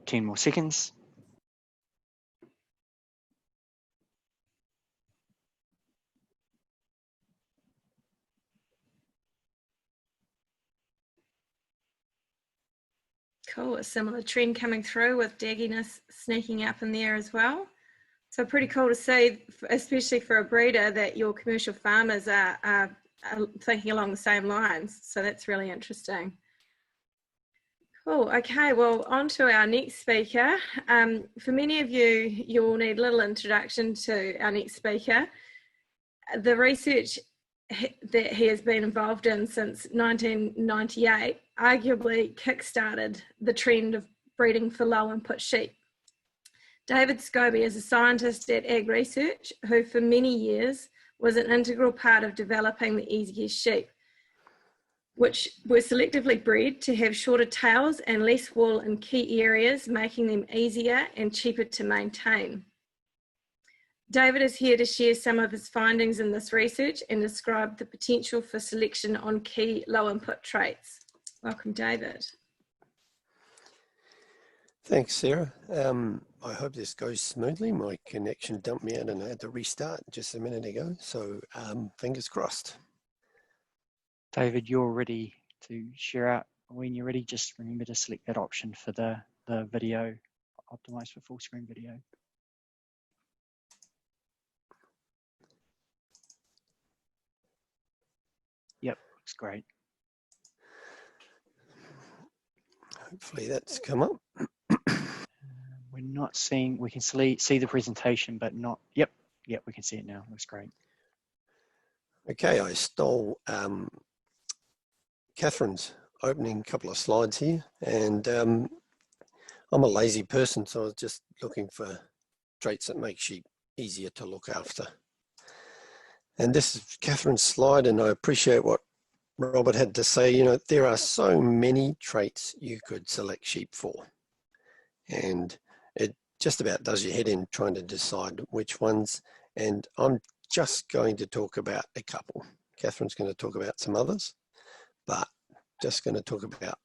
Ten more seconds. Cool, a similar trend coming through with dagginess sneaking up in there as well. So pretty cool to see, especially for a breeder, that your commercial farmers are thinking along the same lines. So that's really interesting. Cool, okay, well, on to our next speaker. For many of you, you'll need a little introduction to our next speaker. The research that he has been involved in since 1998 arguably kick-started the trend of breeding for low input sheep. David Scobie is a scientist at Ag Research who for many years was an integral part of developing the easiest sheep, which were selectively bred to have shorter tails and less wool in key areas, making them easier and cheaper to maintain. David is here to share some of his findings in this research and describe the potential for selection on key low input traits. Welcome, David. Thanks, Sarah. I hope this goes smoothly. My connection dumped me out and I had to restart just a minute ago, so fingers crossed. David, you're ready to share out. When you're ready, just remember to select that option for the video, optimize for full screen video. Yep, looks great. Hopefully that's come up. We're not seeing, we can see the presentation, but not, yep, we can see it now. Looks great. Okay, I stole Catherine's opening couple of slides here, and I'm a lazy person, so I was just looking for traits that make sheep easier to look after. And this is Catherine's slide, and I appreciate what Robert had to say, you know, there are so many traits you could select sheep for. And it just about does your head in trying to decide which ones. And I'm just going to talk about a couple. Catherine's going to talk about some others, but just going to talk about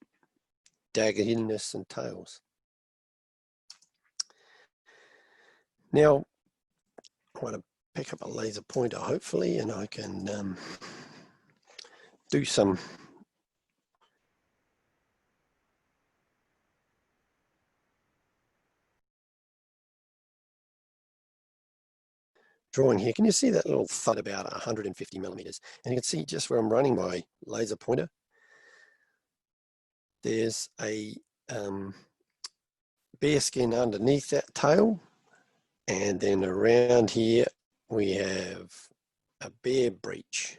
daggeriness and tails. Now, I want to pick up a laser pointer, hopefully, and I can do some drawing here. Can you see that little thud about 150 millimeters? And you can see just where I'm running my laser pointer, there's a bare skin underneath that tail, and then around here we have a bare breech.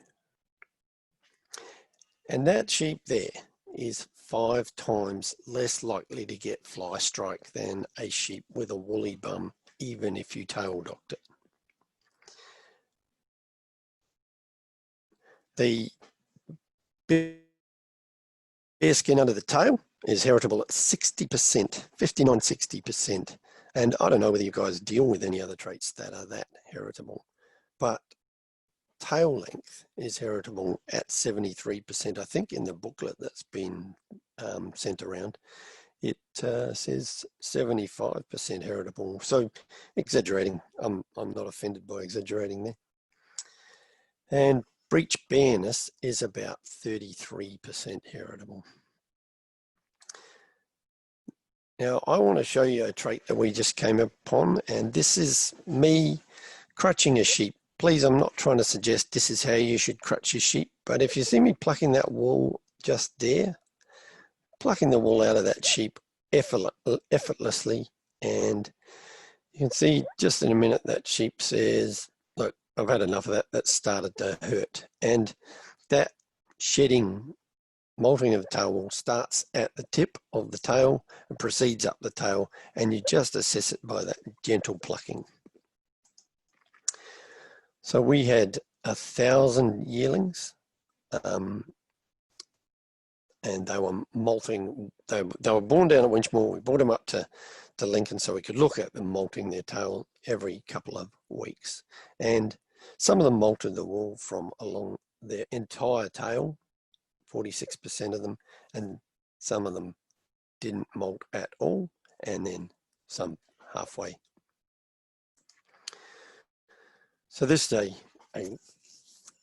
And that sheep there is 5 times less likely to get fly strike than a sheep with a woolly bum, even if you tail docked it. The bare skin under the tail is heritable at 60%, 59, 60%. And I don't know whether you guys deal with any other traits that are that heritable, but tail length is heritable at 73%. I think in the booklet that's been sent around, it says 75% heritable. So exaggerating, I'm not offended by exaggerating there. And breech bareness is about 33% heritable. Now I want to show you a trait that we just came upon, and this is me crutching a sheep. Please, I'm not trying to suggest this is how you should crutch your sheep, but if you see me plucking that wool just there, plucking the wool out of that sheep effortlessly, and you can see just in a minute that sheep says, look, I've had enough of that, that started to hurt. And that shedding, molting of the tail wool starts at the tip of the tail and proceeds up the tail, and you just assess it by that gentle plucking. So we had 1,000 yearlings, and they were molting. They were born down at Winchmore. We brought them up to Lincoln so we could look at them molting their tail every couple of weeks. And some of them molted the wool from along their entire tail, 46% of them, and some of them didn't molt at all, and then some halfway. So this is a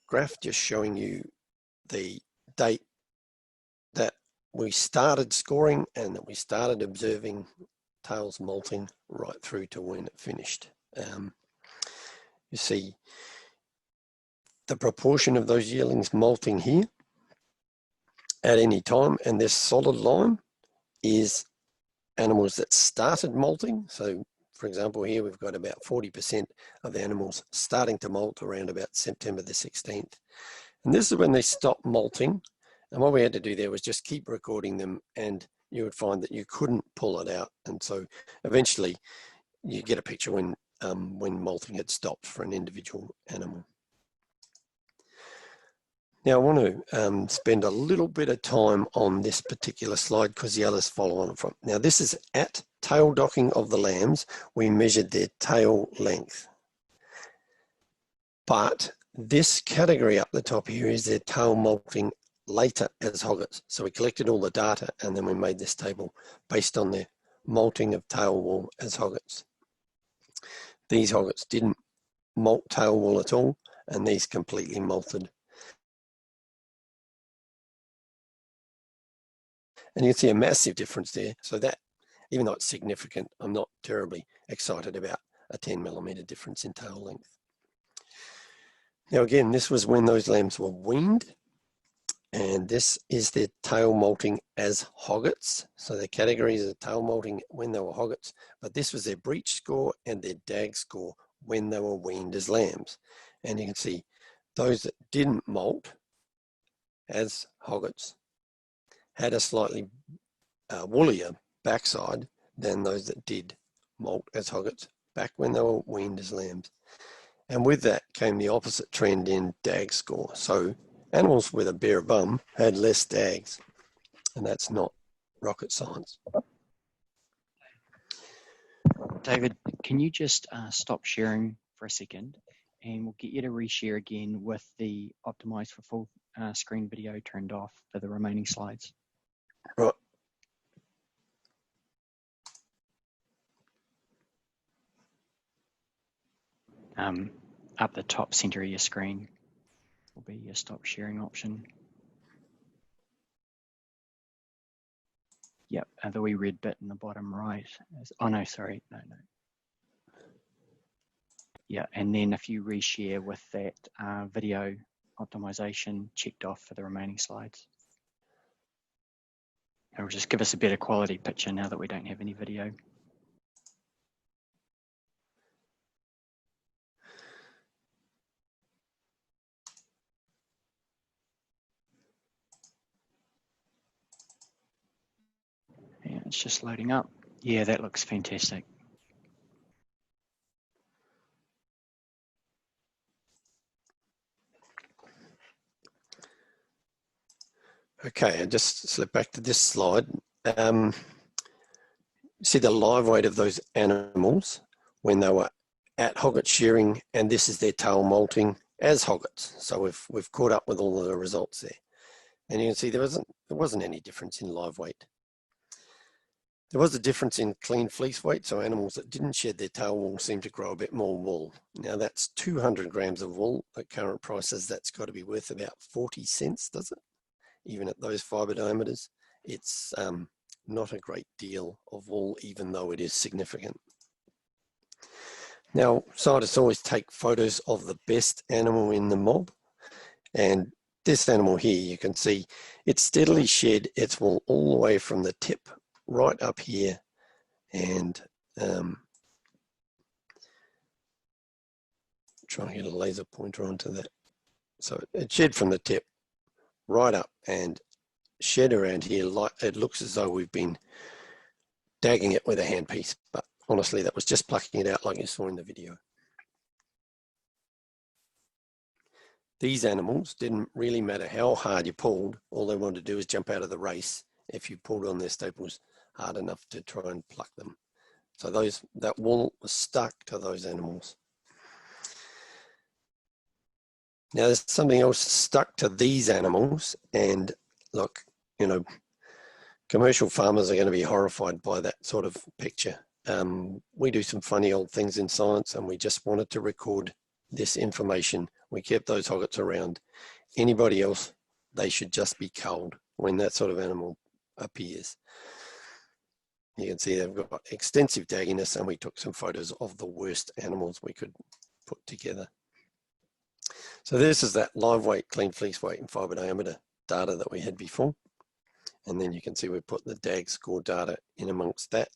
graph just showing you the date that we started scoring and that we started observing tails molting right through to when it finished. You see the proportion of those yearlings molting here at any time, and this solid line is animals that started molting. So for example, here we've got about 40% of the animals starting to molt around about September the 16th. And this is when they stopped molting. And what we had to do there was just keep recording them, and you would find that you couldn't pull it out. And so eventually you get a picture when molting had stopped for an individual animal. Now I want to spend a little bit of time on this particular slide because the others follow on from. Now this is at tail docking of the lambs. We measured their tail length. But this category up the top here is their tail molting later as hoggets. So we collected all the data and then we made this table based on their molting of tail wool as hoggets. These hoggets didn't molt tail wool at all, and these completely molted. And you can see a massive difference there. So that, even though it's significant, I'm not terribly excited about a 10 millimeter difference in tail length. Now again, this was when those lambs were weaned, and this is their tail molting as hoggets. So their categories are tail molting when they were hoggets, but this was their breech score and their dag score when they were weaned as lambs. And you can see those that didn't molt as hoggets had a slightly woollier backside than those that did molt as hoggets back when they were weaned as lambs. And with that came the opposite trend in dag score. So animals with a bare bum had less stags, and that's not rocket science. David, can you just stop sharing for a second, and we'll get you to reshare again with the optimized for full screen video turned off for the remaining slides. Right. Up the top center of your screen will be your stop sharing option. Yep, and the wee red bit in the bottom right. Oh no, sorry, no. Yeah, and then if you reshare with that video optimization checked off for the remaining slides. It'll just give us a better quality picture now that we don't have any video. Yeah, it's just loading up. Yeah, that looks fantastic. Okay, and just slip back to this slide. See the live weight of those animals when they were at hogget shearing, and this is their tail molting as hoggets. So we've caught up with all of the results there. And you can see there wasn't any difference in live weight. There was a difference in clean fleece weight, so animals that didn't shed their tail wool seem to grow a bit more wool. Now that's 200 grams of wool. At current prices, that's got to be worth about 40 cents, does it? Even at those fibre diameters, it's not a great deal of wool, even though it is significant. Now, scientists always take photos of the best animal in the mob, and this animal here, you can see it steadily shed its wool all the way from the tip right up here, and try and get a laser pointer onto that. So it shed from the tip right up and shed around here. Like it looks as though we've been dagging it with a handpiece, but honestly that was just plucking it out like you saw in the video. These animals didn't really matter how hard you pulled. All they wanted to do was jump out of the race if you pulled on their staples hard enough to try and pluck them. So that wool was stuck to those animals. Now there's something else stuck to these animals, and look, you know, commercial farmers are going to be horrified by that sort of picture. We do some funny old things in science, and we just wanted to record this information. We kept those hoggets around. Anybody else, they should just be culled when that sort of animal appears. You can see they've got extensive dagginess, and we took some photos of the worst animals we could put together. So this is that live weight, clean fleece weight and fibre diameter data that we had before. And then you can see we put the DAG score data in amongst that.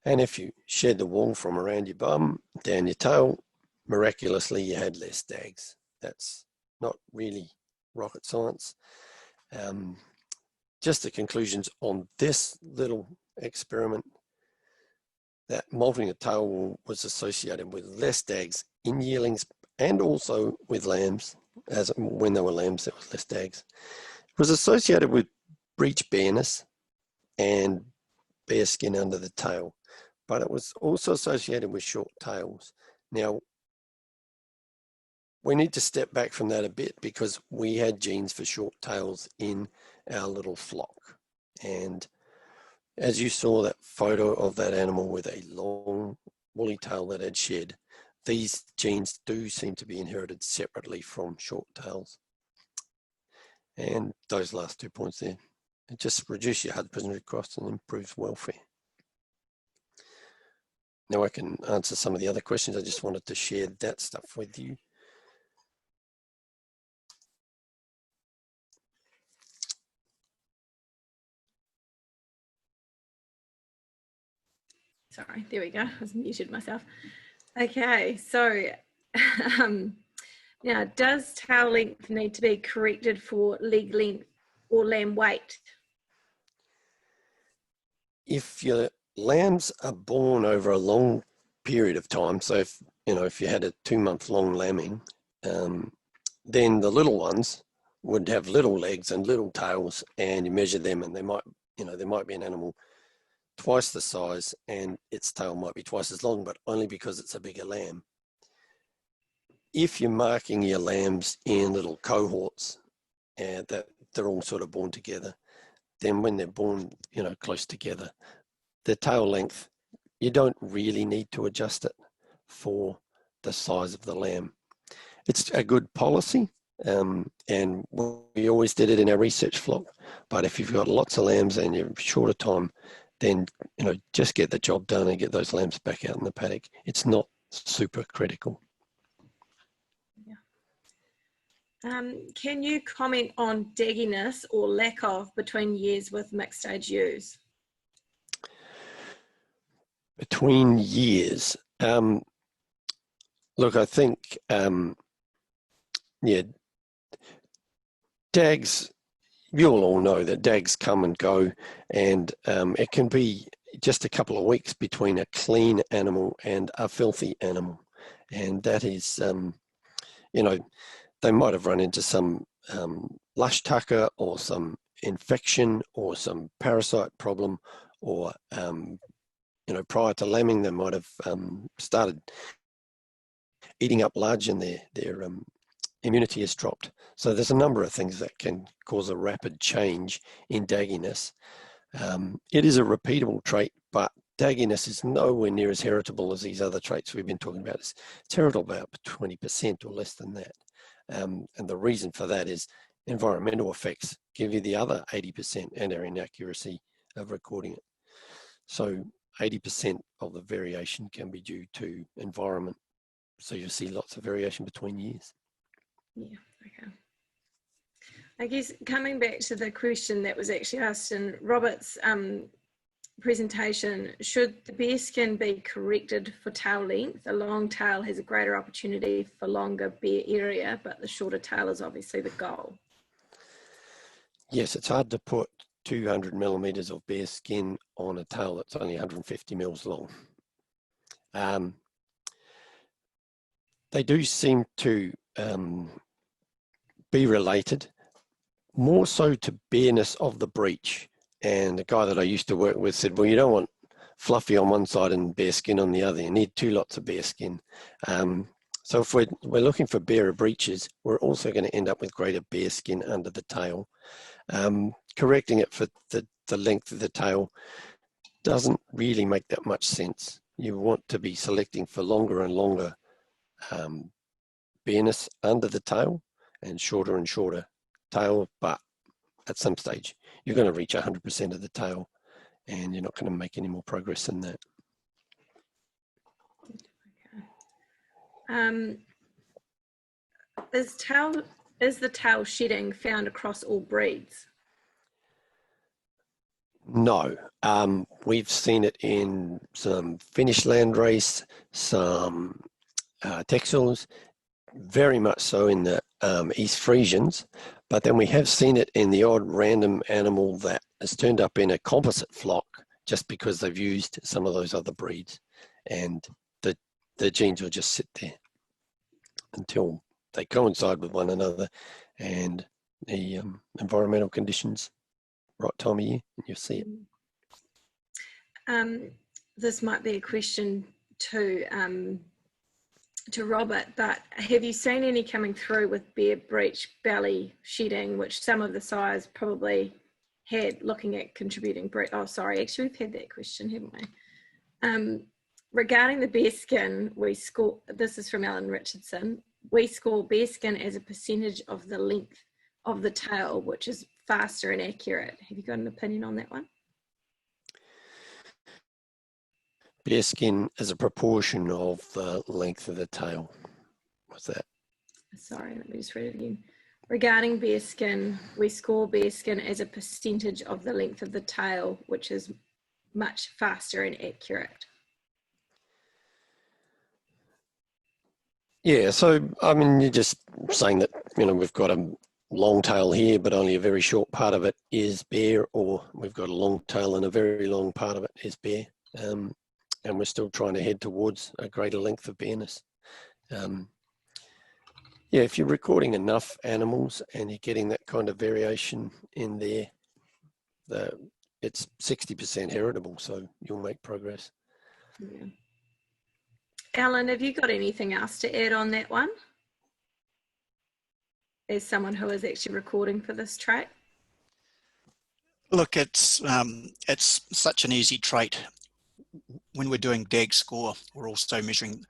And if you shed the wool from around your bum, down your tail, miraculously you had less DAGs. That's not really rocket science. Just the conclusions on this little experiment, that molting a tail wool was associated with less DAGs in yearlings and also with lambs. As when they were lambs, there was less DAGs. It was associated with breech bareness and bare skin under the tail, but it was also associated with short tails. Now, we need to step back from that a bit because we had genes for short tails in our little flock. And as you saw that photo of that animal with a long woolly tail that had shed, these genes do seem to be inherited separately from short tails. And those last 2 points there, it just reduces your husbandry costs and improves welfare. Now I can answer some of the other questions. I just wanted to share that stuff with you. Sorry, there we go. I was muted myself. Okay, so now does tail length need to be corrected for leg length or lamb weight? If your lambs are born over a long period of time, so if you had a 2-month long lambing, then the little ones would have little legs and little tails, and you measure them, and they might, you know, there might be an animal twice the size and its tail might be twice as long, but only because it's a bigger lamb. If you're marking your lambs in little cohorts and that they're all sort of born together, then when they're born, you know, close together, the tail length, you don't really need to adjust it for the size of the lamb. It's a good policy, and we always did it in our research flock. But if you've got lots of lambs and you're shorter time, then, you know, just get the job done and get those lambs back out in the paddock. It's not super critical. Can you comment on dagginess or lack of between years with mixed age ewes? Between years, look, I think, yeah, dags, you'll all know that dags come and go, and it can be just a couple of weeks between a clean animal and a filthy animal. And that is, you know, they might have run into some lush tucker or some infection or some parasite problem, or, you know, prior to lambing, they might have started eating up large and their immunity has dropped. So there's a number of things that can cause a rapid change in dagginess. It is a repeatable trait, but dagginess is nowhere near as heritable as these other traits we've been talking about. It's heritable about 20% or less than that. And the reason for that is environmental effects give you the other 80% and our inaccuracy of recording it. So 80% of the variation can be due to environment. So you'll see lots of variation between years. Yeah, okay. I guess coming back to the question that was actually asked in Robert's presentation, should the bear skin be corrected for tail length? A long tail has a greater opportunity for longer bear area, but the shorter tail is obviously the goal. Yes, it's hard to put 200 millimeters of bear skin on a tail that's only 150 mils long. They do seem to be related, more so to bareness of the breech. And the guy that I used to work with said, well, you don't want fluffy on one side and bare skin on the other. You need two lots of bare skin. So if we're looking for barer breeches, we're also going to end up with greater bare skin under the tail. Correcting it for the length of the tail doesn't really make that much sense. You want to be selecting for longer and longer bareness under the tail and shorter tail, but at some stage you're going to reach 100% of the tail and you're not going to make any more progress than that. Okay. Is the tail shedding found across all breeds? No, we've seen it in some Finnish landrace, some Texels, very much so in the East Frisians, but then we have seen it in the odd random animal that has turned up in a composite flock just because they've used some of those other breeds, and the genes will just sit there until they coincide with one another and the environmental conditions, right time of year, and you'll see it. This might be a question to Robert, but have you seen any coming through with bare breech belly shedding, which some of the sires probably had, looking at contributing breech? Oh, sorry, actually we've had that question, haven't we? Regarding the bare skin, we score, this is from Alan Richardson, we score bare skin as a percentage of the length of the tail, which is faster and accurate. Have you got an opinion on that one? Bare skin as a proportion of the length of the tail. What's that? Sorry, let me just read it again. Regarding bare skin, we score bare skin as a percentage of the length of the tail, which is much faster and accurate. Yeah, so I mean, you're just saying that, you know, we've got a long tail here, but only a very short part of it is bare, or we've got a long tail and a very long part of it is bare. And we're still trying to head towards a greater length of bareness. Yeah, if you're recording enough animals and you're getting that kind of variation in there, it's 60% heritable, so you'll make progress. Yeah. Alan, have you got anything else to add on that one? As someone who is actually recording for this trait? Look, it's such an easy trait. When we're doing DAG score, we're also measuring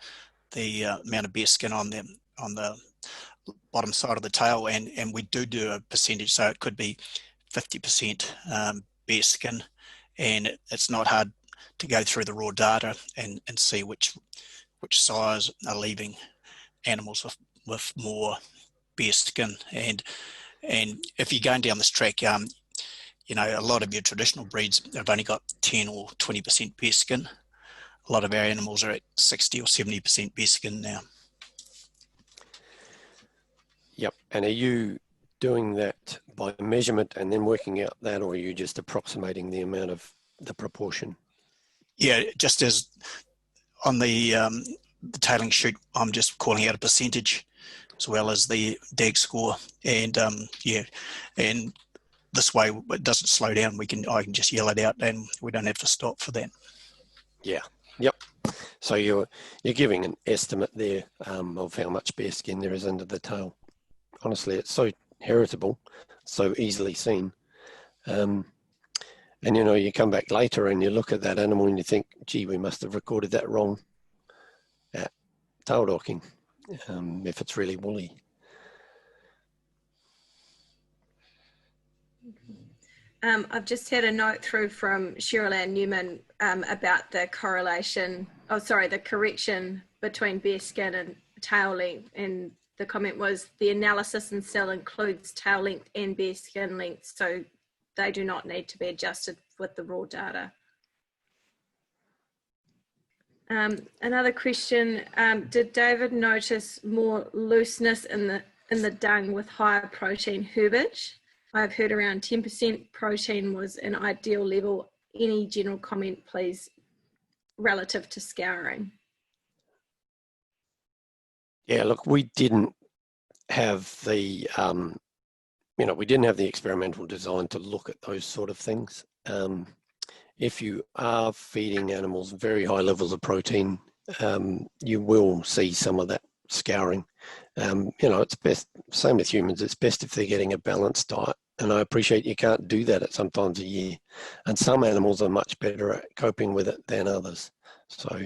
the amount of bear skin on the bottom side of the tail, and we do a percentage, so it could be 50% bear skin, and it's not hard to go through the raw data and see which size are leaving animals with more bear skin. And if you're going down this track, you know, a lot of your traditional breeds have only got 10 or 20% bear skin. A lot of our animals are at 60 or 70% bear skin now. Yep. And are you doing that by measurement and then working out that, or are you just approximating the amount of the proportion? Yeah, just as on the tailing chute, I'm just calling out a percentage as well as the DAG score, and yeah, and this way it doesn't slow down. I can just yell it out, and we don't have to stop for that. Yeah. Yep. So you're giving an estimate there of how much bear skin there is under the tail. Honestly, it's so heritable, so easily seen. And you know, you come back later and you look at that animal and you think, gee, we must have recorded that wrong at tail docking, if it's really woolly. I've just had a note through from Cheryl Ann Newman about the correlation, the correction between bear skin and tail length. And the comment was, the analysis in cell includes tail length and bear skin length, so they do not need to be adjusted with the raw data. Another question, did David notice more looseness in the dung with higher protein herbage? I've heard around 10% protein was an ideal level. Any general comment, please, relative to scouring? Yeah, look, we didn't have the, we didn't have the experimental design to look at those sort of things. If you are feeding animals very high levels of protein, you will see some of that scouring. It's best, same with humans, it's best if they're getting a balanced diet. And I appreciate you can't do that at some times a year. And some animals are much better at coping with it than others. So,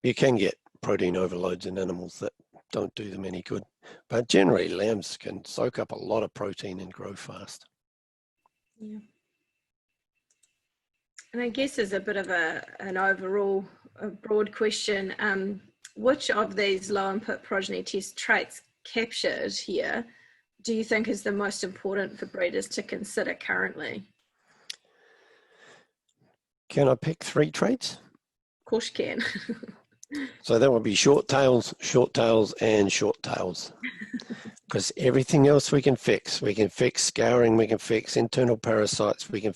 you can get protein overloads in animals that don't do them any good. But generally, lambs can soak up a lot of protein and grow fast. Yeah. And I guess as a bit of an overall broad question, which of these low input progeny test traits captured here do you think is the most important for breeders to consider currently? Can I pick 3 traits? Of course you can. So that would be short tails, and short tails. Because everything else we can fix. We can fix scouring, we can fix internal parasites, we can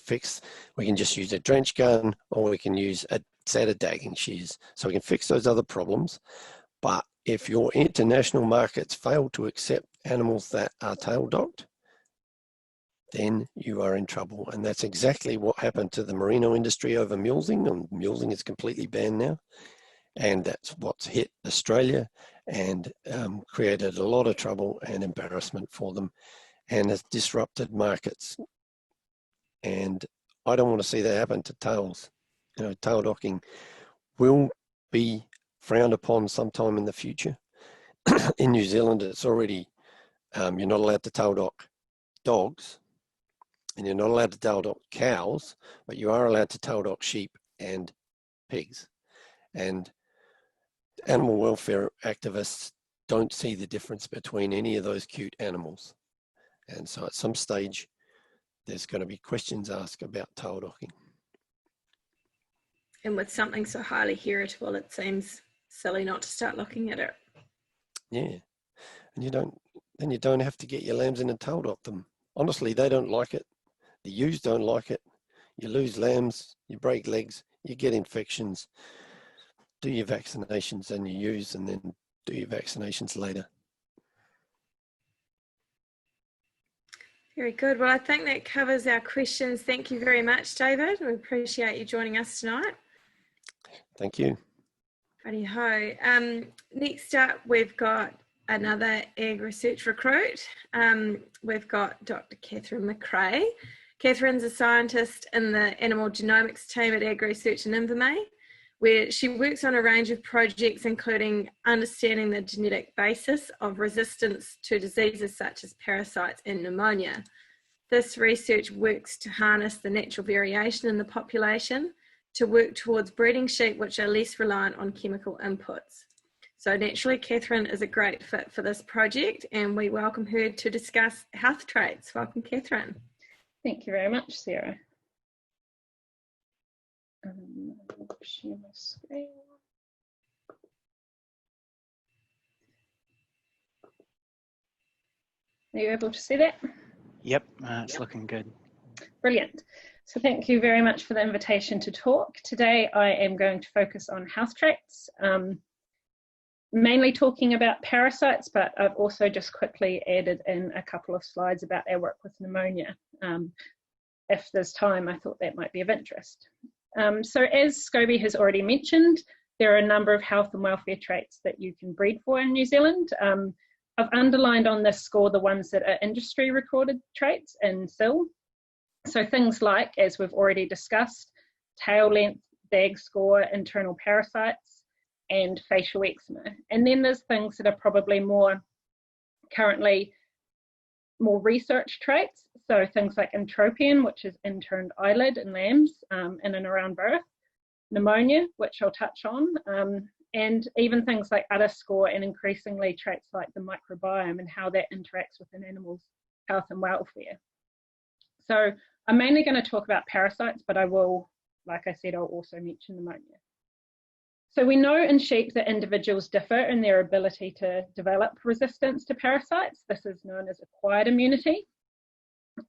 just use a drench gun, or we can use a set of dagging shears. So we can fix those other problems. But if your international markets fail to accept animals that are tail docked, then you are in trouble. And that's exactly what happened to the merino industry over mulesing, and mulesing is completely banned now. And that's what's hit Australia and created a lot of trouble and embarrassment for them, and has disrupted markets. And I don't want to see that happen to tails. Tail docking will be frowned upon sometime in the future. In New Zealand, it's already, you're not allowed to tail dock dogs, and you're not allowed to tail dock cows, but you are allowed to tail dock sheep and pigs. And animal welfare activists don't see the difference between any of those cute animals. And so at some stage, there's going to be questions asked about tail docking. And with something so highly heritable, it seems silly not to start looking at it. Yeah. And you don't have to get your lambs in and tail dock them. Honestly, they don't like it. The ewes don't like it. You lose lambs, you break legs, you get infections. do your vaccinations and you use, and then do your vaccinations later. Very good. Well, I think that covers our questions. Thank you very much, David. We appreciate you joining us tonight. Thank you. Righty-ho. Next up, we've got another ag research recruit. We've got Dr. Catherine McRae. Catherine's a scientist in the animal genomics team at Ag Research in Invermay, where she works on a range of projects, including understanding the genetic basis of resistance to diseases such as parasites and pneumonia. This research works to harness the natural variation in the population to work towards breeding sheep which are less reliant on chemical inputs. So naturally, Catherine is a great fit for this project, and we welcome her to discuss health traits. Welcome, Catherine. Thank you very much, Sarah. Share my screen. Are you able to see that? Yep, it's looking good. Brilliant. So thank you very much for the invitation to talk. Today I am going to focus on health traits, mainly talking about parasites, but I've also just quickly added in a couple of slides about our work with pneumonia. If there's time, I thought that might be of interest. So as Scobie has already mentioned, there are a number of health and welfare traits that you can breed for in New Zealand. I've underlined on this score the ones that are industry recorded traits in SIL. So things like, as we've already discussed, tail length, DAG score, internal parasites, and facial eczema. And then there's things that are probably currently more research traits. So things like entropion, which is interned eyelid in lambs in and around birth, pneumonia, which I'll touch on, and even things like udder score, and increasingly traits like the microbiome and how that interacts with an animal's health and welfare. So I'm mainly going to talk about parasites, but I will, like I said, I'll also mention pneumonia. So we know in sheep that individuals differ in their ability to develop resistance to parasites. This is known as acquired immunity.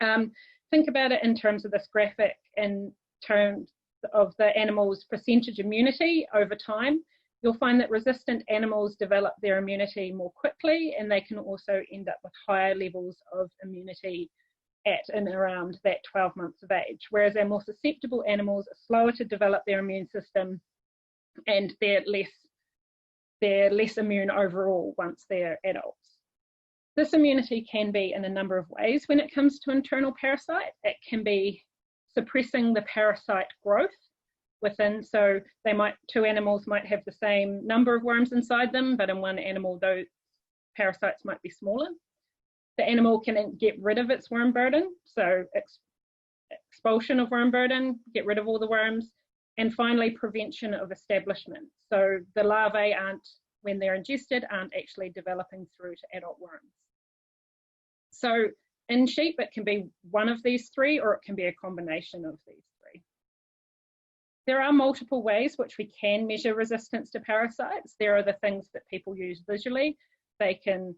Think about it in terms of this graphic in terms of the animal's percentage immunity over time. You'll find that resistant animals develop their immunity more quickly, and they can also end up with higher levels of immunity at and around that 12 months of age, whereas our more susceptible animals are slower to develop their immune system, and they're less immune overall once they're adults. This immunity can be in a number of ways when it comes to internal parasite. It can be suppressing the parasite growth within, so two animals might have the same number of worms inside them, but in one animal those parasites might be smaller. The animal can get rid of its worm burden, so expulsion of worm burden, get rid of all the worms, and finally prevention of establishment. So the larvae when they're ingested, aren't actually developing through to adult worms. So in sheep, it can be one of these three, or it can be a combination of these three. There are multiple ways which we can measure resistance to parasites. There are the things that people use visually. They can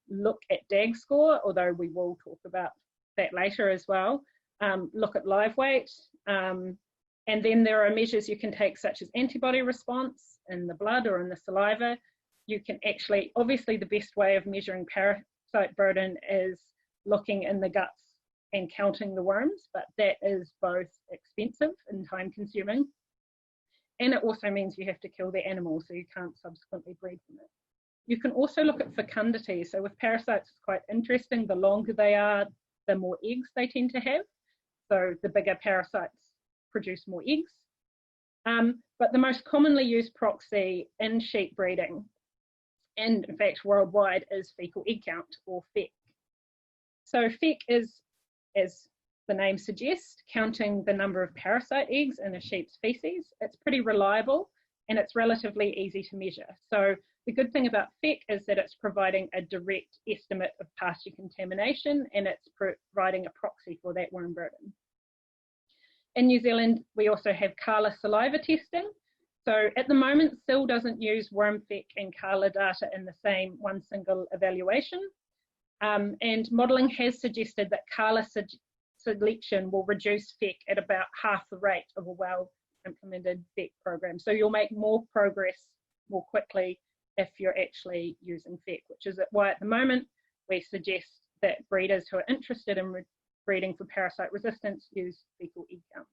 look at DAG score, although we will talk about that later as well. Look at live weight. And then there are measures you can take, such as antibody response in the blood or in the saliva. You can actually, obviously the best way of measuring parasite burden is looking in the guts and counting the worms, but that is both expensive and time consuming. And it also means you have to kill the animal, so you can't subsequently breed from it. You can also look at fecundity. So with parasites, it's quite interesting. The longer they are, the more eggs they tend to have. So the bigger parasites produce more eggs. But the most commonly used proxy in sheep breeding, and in fact worldwide, is fecal egg count, or FEC. So FEC is, as the name suggests, counting the number of parasite eggs in a sheep's feces. It's pretty reliable and it's relatively easy to measure. So the good thing about FEC is that it's providing a direct estimate of pasture contamination, and it's providing a proxy for that worm burden. In New Zealand, we also have Carla saliva testing. So at the moment, SIL doesn't use worm FEC and Carla data in the same one single evaluation. And modelling has suggested that Carla selection will reduce FEC at about half the rate of a implemented FEC program. So you'll make more progress more quickly if you're actually using FEC, which is why at the moment we suggest that breeders who are interested in breeding for parasite resistance use fecal egg count.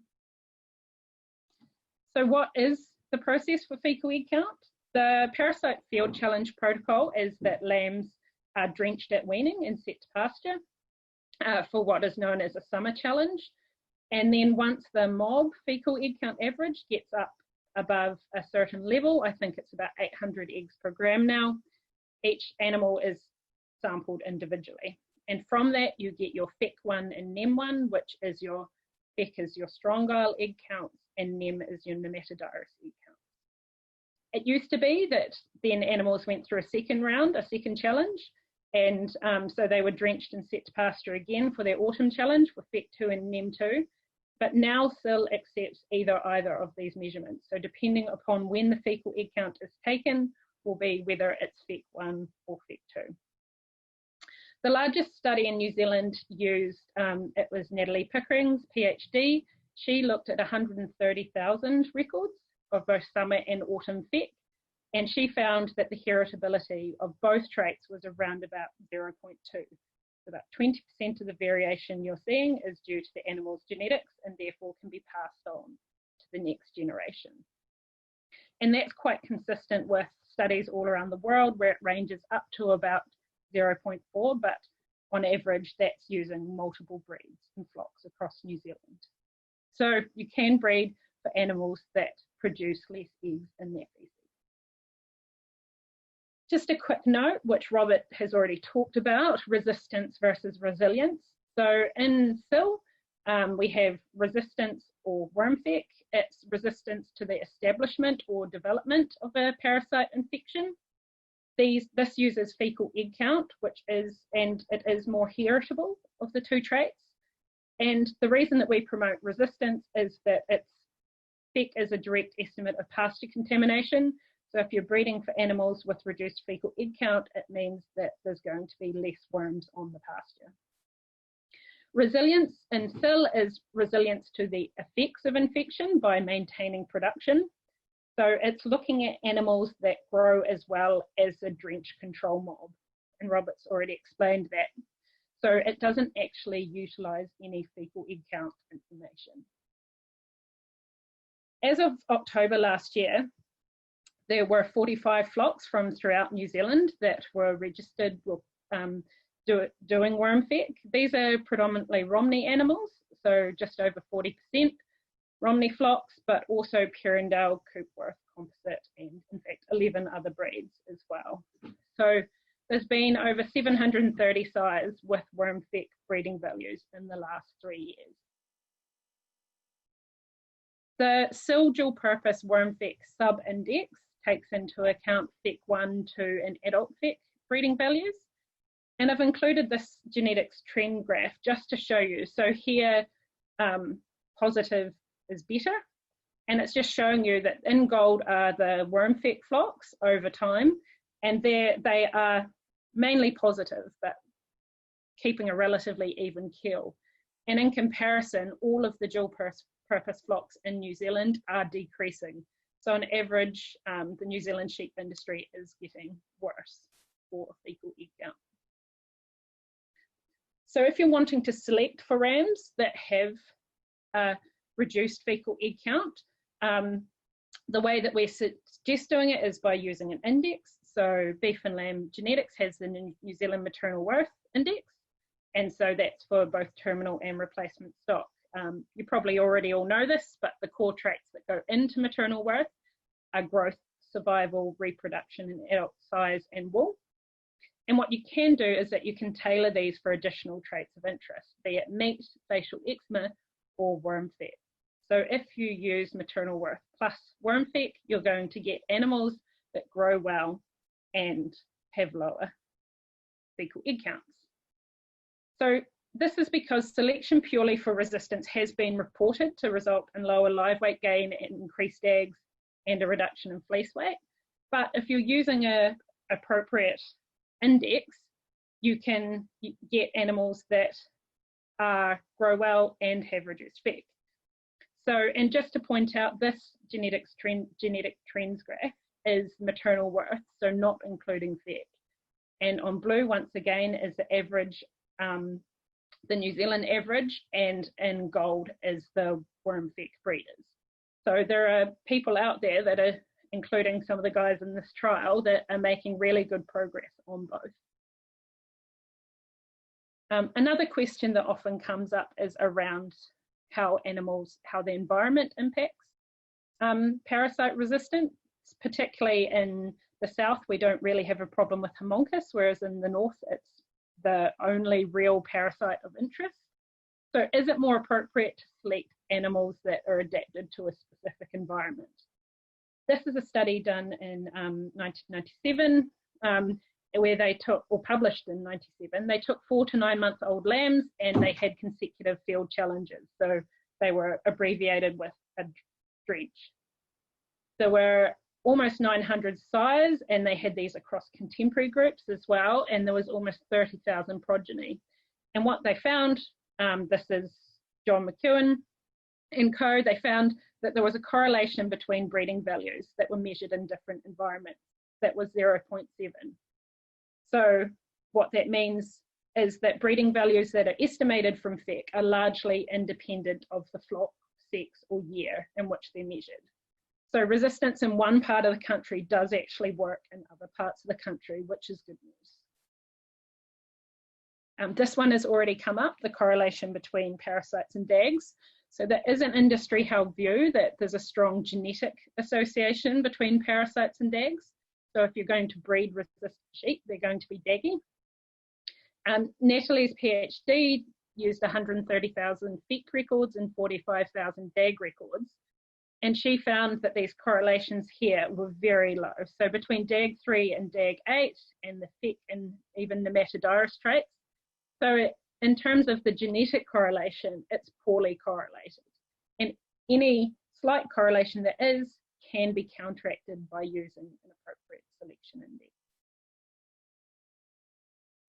So what is the process for fecal egg count? The parasite field challenge protocol is that lambs are drenched at weaning and set to pasture for what is known as a summer challenge. And then once the mob fecal egg count average gets up above a certain level, I think it's about 800 eggs per gram now, each animal is sampled individually. And from that, you get your FEC1 and NEM1, which is your FEC is your strongyle egg counts and NEM is your nematodirus egg counts. It used to be that then animals went through a second round, a second challenge, and so they were drenched and set to pasture again for their autumn challenge for FEC2 and NEM2. But now SIL accepts either of these measurements. So depending upon when the fecal egg count is taken will be whether it's FEC1 or FEC2. The largest study in New Zealand used, it was Natalie Pickering's PhD. She looked at 130,000 records of both summer and autumn FEC, and she found that the heritability of both traits was around about 0.2. So about 20% of the variation you're seeing is due to the animal's genetics and therefore can be passed on to the next generation. And that's quite consistent with studies all around the world where it ranges up to about 0.4, but on average that's using multiple breeds and flocks across New Zealand. So you can breed for animals that produce less eggs in their feces. Just a quick note, which Robert has already talked about, resistance versus resilience. So in SIL, we have resistance or worm FEC. It's resistance to the establishment or development of a parasite infection. This uses fecal egg count, and it is more heritable of the two traits. And the reason that we promote resistance is that FEC is a direct estimate of pasture contamination. So if you're breeding for animals with reduced fecal egg count, it means that there's going to be less worms on the pasture. Resilience in SIL is resilience to the effects of infection by maintaining production. So it's looking at animals that grow as well as a drench control mob. And Robert's already explained that. So it doesn't actually utilize any fecal egg count information. As of October last year, there were 45 flocks from throughout New Zealand that were registered with doing worm FEC. These are predominantly Romney animals, so just over 40% Romney flocks, but also Purendale, Coopworth, Composite, and in fact 11 other breeds as well. So there's been over 730 sires with worm FEC breeding values in the last 3 years. The SIL dual purpose worm FEC sub-index takes into account FEC1, 2 and adult FEC breeding values. And I've included this genetics trend graph just to show you. So here, positive is better. And it's just showing you that in gold are the worm FEC flocks over time. And they are mainly positive, but keeping a relatively even keel. And in comparison, all of the dual purpose flocks in New Zealand are decreasing. So on average, the New Zealand sheep industry is getting worse for fecal egg count. So if you're wanting to select for rams that have reduced fecal egg count, the way that we suggest doing it is by using an index. So Beef and Lamb Genetics has the New Zealand Maternal Worth Index, and so that's for both terminal and replacement stock. You probably already all know this, but the core traits that go into maternal worth are growth, survival, reproduction, and adult size and wool. And what you can do is that you can tailor these for additional traits of interest, be it meat, facial eczema, or worm FEC. So if you use maternal worth plus worm FEC, you're going to get animals that grow well and have lower fecal egg counts. So this is because selection purely for resistance has been reported to result in lower live weight gain and increased eggs and a reduction in fleece weight. But if you're using an appropriate index, you can get animals that grow well and have reduced FEC. So, and just to point out, this genetic trends graph is maternal worth, so not including FEC. And on blue, once again, is the average, the New Zealand average, and in gold is the worm FEC breeders. So there are people out there that are, including some of the guys in this trial, that are making really good progress on both. Another question that often comes up is around how the environment impacts parasite resistance. Particularly in the south, we don't really have a problem with homunculus, whereas in the north, it's the only real parasite of interest. So is it more appropriate to select animals that are adapted to a specific environment? This is a study done in 1997, where they took, or published in 97, they took 4 to 9 month old lambs and they had consecutive field challenges. So they were abbreviated with a drench. There were almost 900 sires, and they had these across contemporary groups as well, and there was almost 30,000 progeny. And what they found, this is John McEwen and co, they found that there was a correlation between breeding values that were measured in different environments that was 0.7. So what that means is that breeding values that are estimated from FEC are largely independent of the flock, sex, or year in which they're measured. So resistance in one part of the country does actually work in other parts of the country, which is good news. This one has already come up, the correlation between parasites and dags. So there is an industry held view that there's a strong genetic association between parasites and dags. So if you're going to breed resistant sheep, they're going to be daggy. Natalie's PhD used 130,000 FEC records and 45,000 dag records. And she found that these correlations here were very low. So between DAG3 and DAG8 and the FEC and even the nematodiris traits. So in terms of the genetic correlation, it's poorly correlated. And any slight correlation there is can be counteracted by using an appropriate selection index.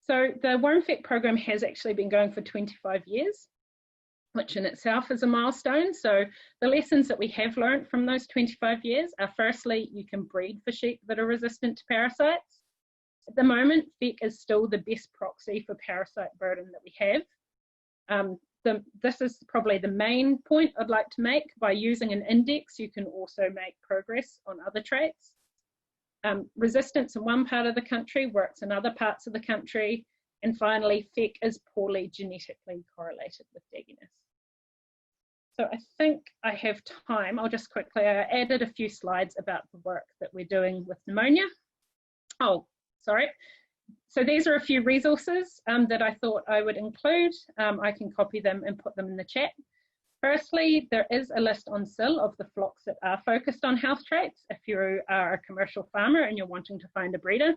So the worm FEC program has actually been going for 25 years. Which in itself is a milestone. So the lessons that we have learned from those 25 years are, firstly, you can breed for sheep that are resistant to parasites. At the moment, FEC is still the best proxy for parasite burden that we have. This is probably the main point I'd like to make. By using an index, you can also make progress on other traits. Resistance in one part of the country works in other parts of the country. And finally, FEC is poorly genetically correlated with dagginess. So I think I have time. I'll just quickly, I added a few slides about the work that we're doing with pneumonia. Oh, sorry. So these are a few resources that I thought I would include. I can copy them and put them in the chat. Firstly, there is a list on SIL of the flocks that are focused on health traits. If you are a commercial farmer and you're wanting to find a breeder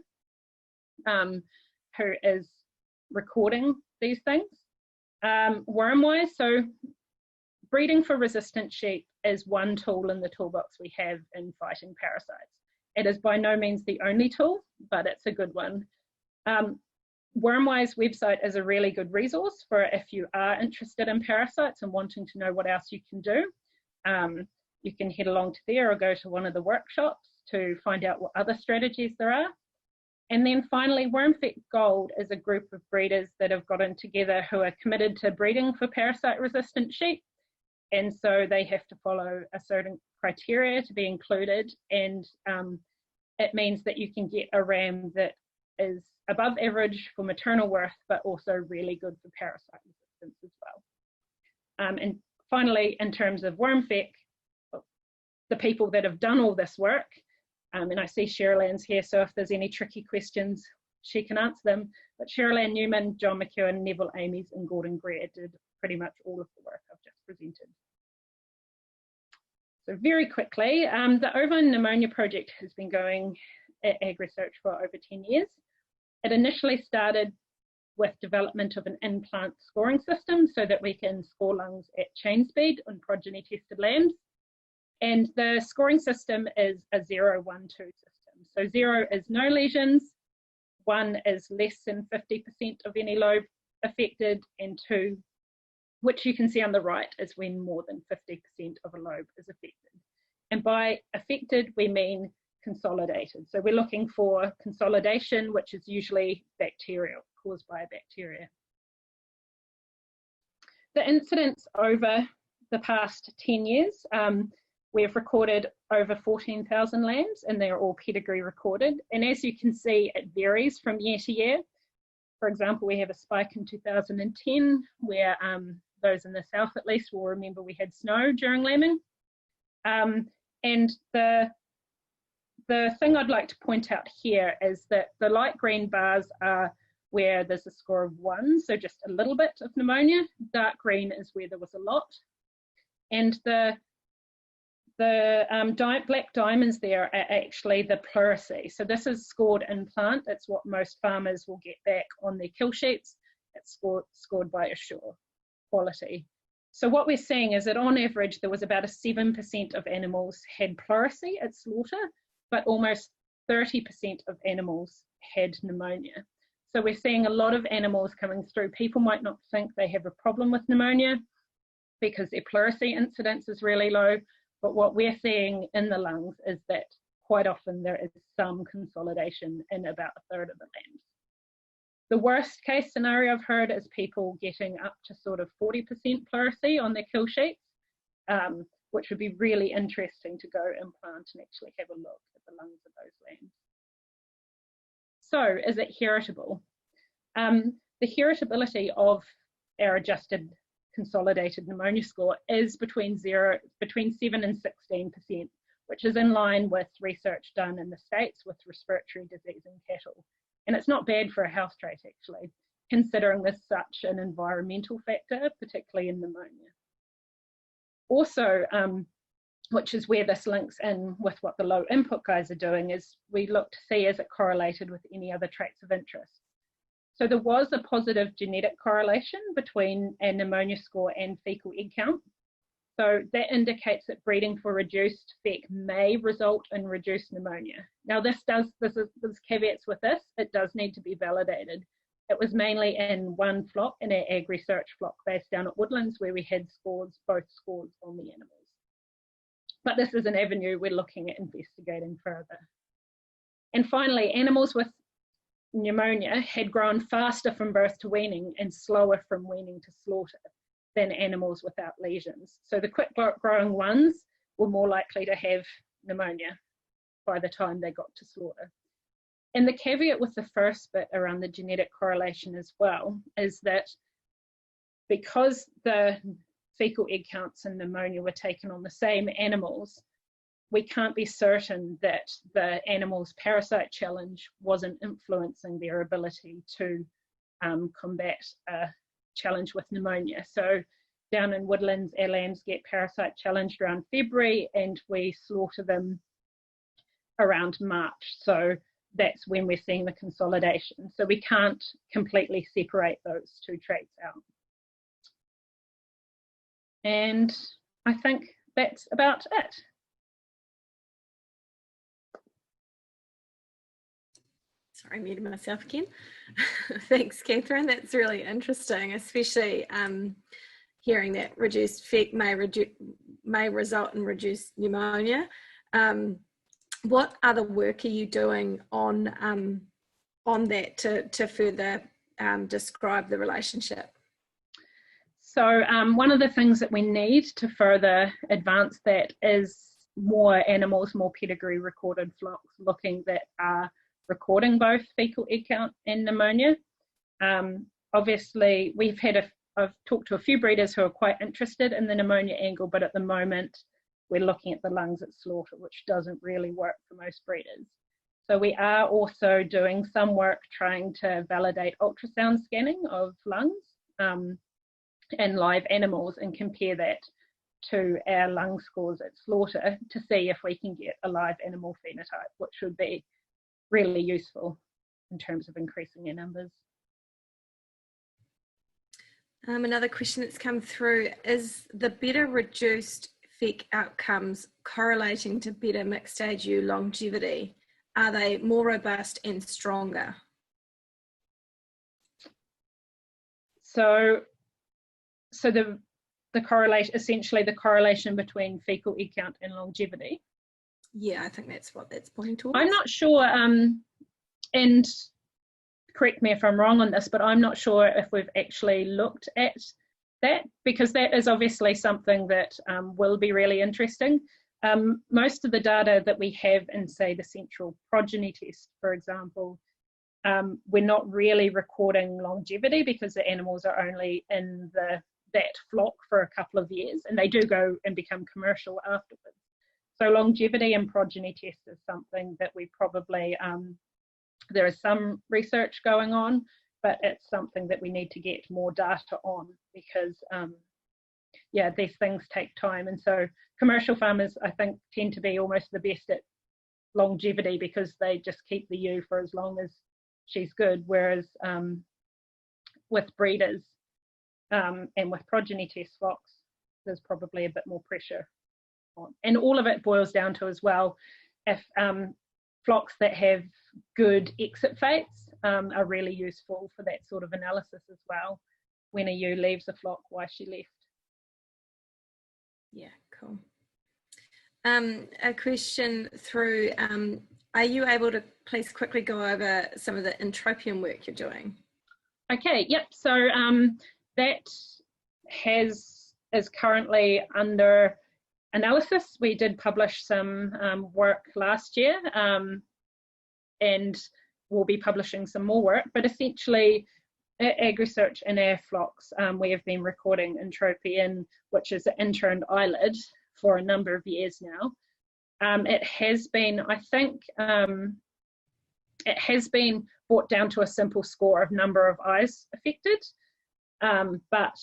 who is recording these things. Worm-wise, so breeding for resistant sheep is one tool in the toolbox we have in fighting parasites. It is by no means the only tool, but it's a good one. Worm-wise website is a really good resource for if you are interested in parasites and wanting to know what else you can do. You can head along to there or go to one of the workshops to find out what other strategies there are. And then finally, Worm FEC Gold is a group of breeders that have gotten together who are committed to breeding for parasite-resistant sheep. And so they have to follow a certain criteria to be included. And it means that you can get a ram that is above average for maternal worth, but also really good for parasite resistance as well. And finally, in terms of Worm FEC, the people that have done all this work, and I see Cheryl Ann's here, so if there's any tricky questions, she can answer them. But Cheryl Ann Newman, John McEwen, Neville Amies, and Gordon Greer did pretty much all of the work I've just presented. So very quickly, the ovine pneumonia project has been going at Ag Research for over 10 years. It initially started with development of an in-plant scoring system so that we can score lungs at chain speed on progeny tested lambs. And the scoring system is a 0, 1, 2 system. So 0 is no lesions, 1 is less than 50% of any lobe affected, and 2 which you can see on the right is when more than 50% of a lobe is affected. And by affected, we mean consolidated. So we're looking for consolidation, which is usually bacterial, caused by a bacteria. The incidence over the past 10 years, we've recorded over 14,000 lambs, and they're all pedigree recorded. And as you can see, it varies from year to year. For example, we have a spike in 2010 where those in the south at least will remember we had snow during lambing. And the thing I'd like to point out here is that the light green bars are where there's a score of 1, so just a little bit of pneumonia. Dark green is where there was a lot. And the black diamonds there are actually the pleurisy. So this is scored in plant. It's what most farmers will get back on their kill sheets. It's scored by assure quality. So what we're seeing is that on average, there was about a 7% of animals had pleurisy at slaughter, but almost 30% of animals had pneumonia. So we're seeing a lot of animals coming through. People might not think they have a problem with pneumonia because their pleurisy incidence is really low, but what we're seeing in the lungs is that quite often there is some consolidation in about a third of the lambs. The worst case scenario I've heard is people getting up to sort of 40% pleurisy on their kill sheets, which would be really interesting to go implant and actually have a look at the lungs of those lambs. So is it heritable? The heritability of our adjusted consolidated pneumonia score is between 7 and 16%, which is in line with research done in the States with respiratory disease in cattle. And it's not bad for a house trait, actually, considering there's such an environmental factor, particularly in pneumonia. Also, which is where this links in with what the low input guys are doing, is we look to see is it correlated with any other traits of interest. So there was a positive genetic correlation between a pneumonia score and fecal egg count. So that indicates that breeding for reduced FEC may result in reduced pneumonia. Now there's caveats with this, it does need to be validated. It was mainly in one flock, in our ag research flock based down at Woodlands, where we had both scores on the animals. But this is an avenue we're looking at investigating further. And finally, animals with pneumonia had grown faster from birth to weaning and slower from weaning to slaughter than animals without lesions. So the quick growing ones were more likely to have pneumonia by the time they got to slaughter. And the caveat with the first bit around the genetic correlation as well is that because the fecal egg counts and pneumonia were taken on the same animals, we can't be certain that the animal's parasite challenge wasn't influencing their ability to combat a challenge with pneumonia. So down in Woodlands, our lambs get parasite challenged around February and we slaughter them around March. So that's when we're seeing the consolidation. So we can't completely separate those two traits out. And I think that's about it. Sorry, I muted myself again. Thanks, Catherine. That's really interesting, especially hearing that reduced FEC may result in reduced pneumonia. What other work are you doing on that to further describe the relationship? So one of the things that we need to further advance that is more animals, more pedigree recorded flocks looking that are recording both fecal egg count and pneumonia. Obviously, I've talked to a few breeders who are quite interested in the pneumonia angle, but at the moment, we're looking at the lungs at slaughter, which doesn't really work for most breeders. So we are also doing some work trying to validate ultrasound scanning of lungs and live animals and compare that to our lung scores at slaughter to see if we can get a live animal phenotype, which would be really useful in terms of increasing our numbers. Another question that's come through is the better reduced FEC outcomes correlating to better mixed stage ewe longevity? Are they more robust and stronger? So so the correlation, essentially the correlation between fecal egg count and longevity. Yeah, I think that's what that's pointing towards. I'm not sure, and correct me if I'm wrong on this, but I'm not sure if we've actually looked at that, because that is obviously something that will be really interesting. Most of the data that we have in, say, the central progeny test, for example, we're not really recording longevity because the animals are only in that flock for a couple of years, and they do go and become commercial afterwards. So longevity and progeny test is something that we probably, there is some research going on, but it's something that we need to get more data on, because yeah, these things take time. And so commercial farmers, I think, tend to be almost the best at longevity because they just keep the ewe for as long as she's good, whereas with breeders and with progeny test flocks, there's probably a bit more pressure on. And all of it boils down to, as well, if flocks that have good exit fates are really useful for that sort of analysis as well. When a ewe leaves a flock, why she left. Yeah, cool. A question through, are you able to please quickly go over some of the entropium work you're doing? Okay, yep, so that is currently under analysis. We did publish some work last year, and we'll be publishing some more work, but essentially at AgResearch in our flocks, we have been recording entropium, which is an interned eyelid, for a number of years now. It has been, I think, it has been brought down to a simple score of number of eyes affected, but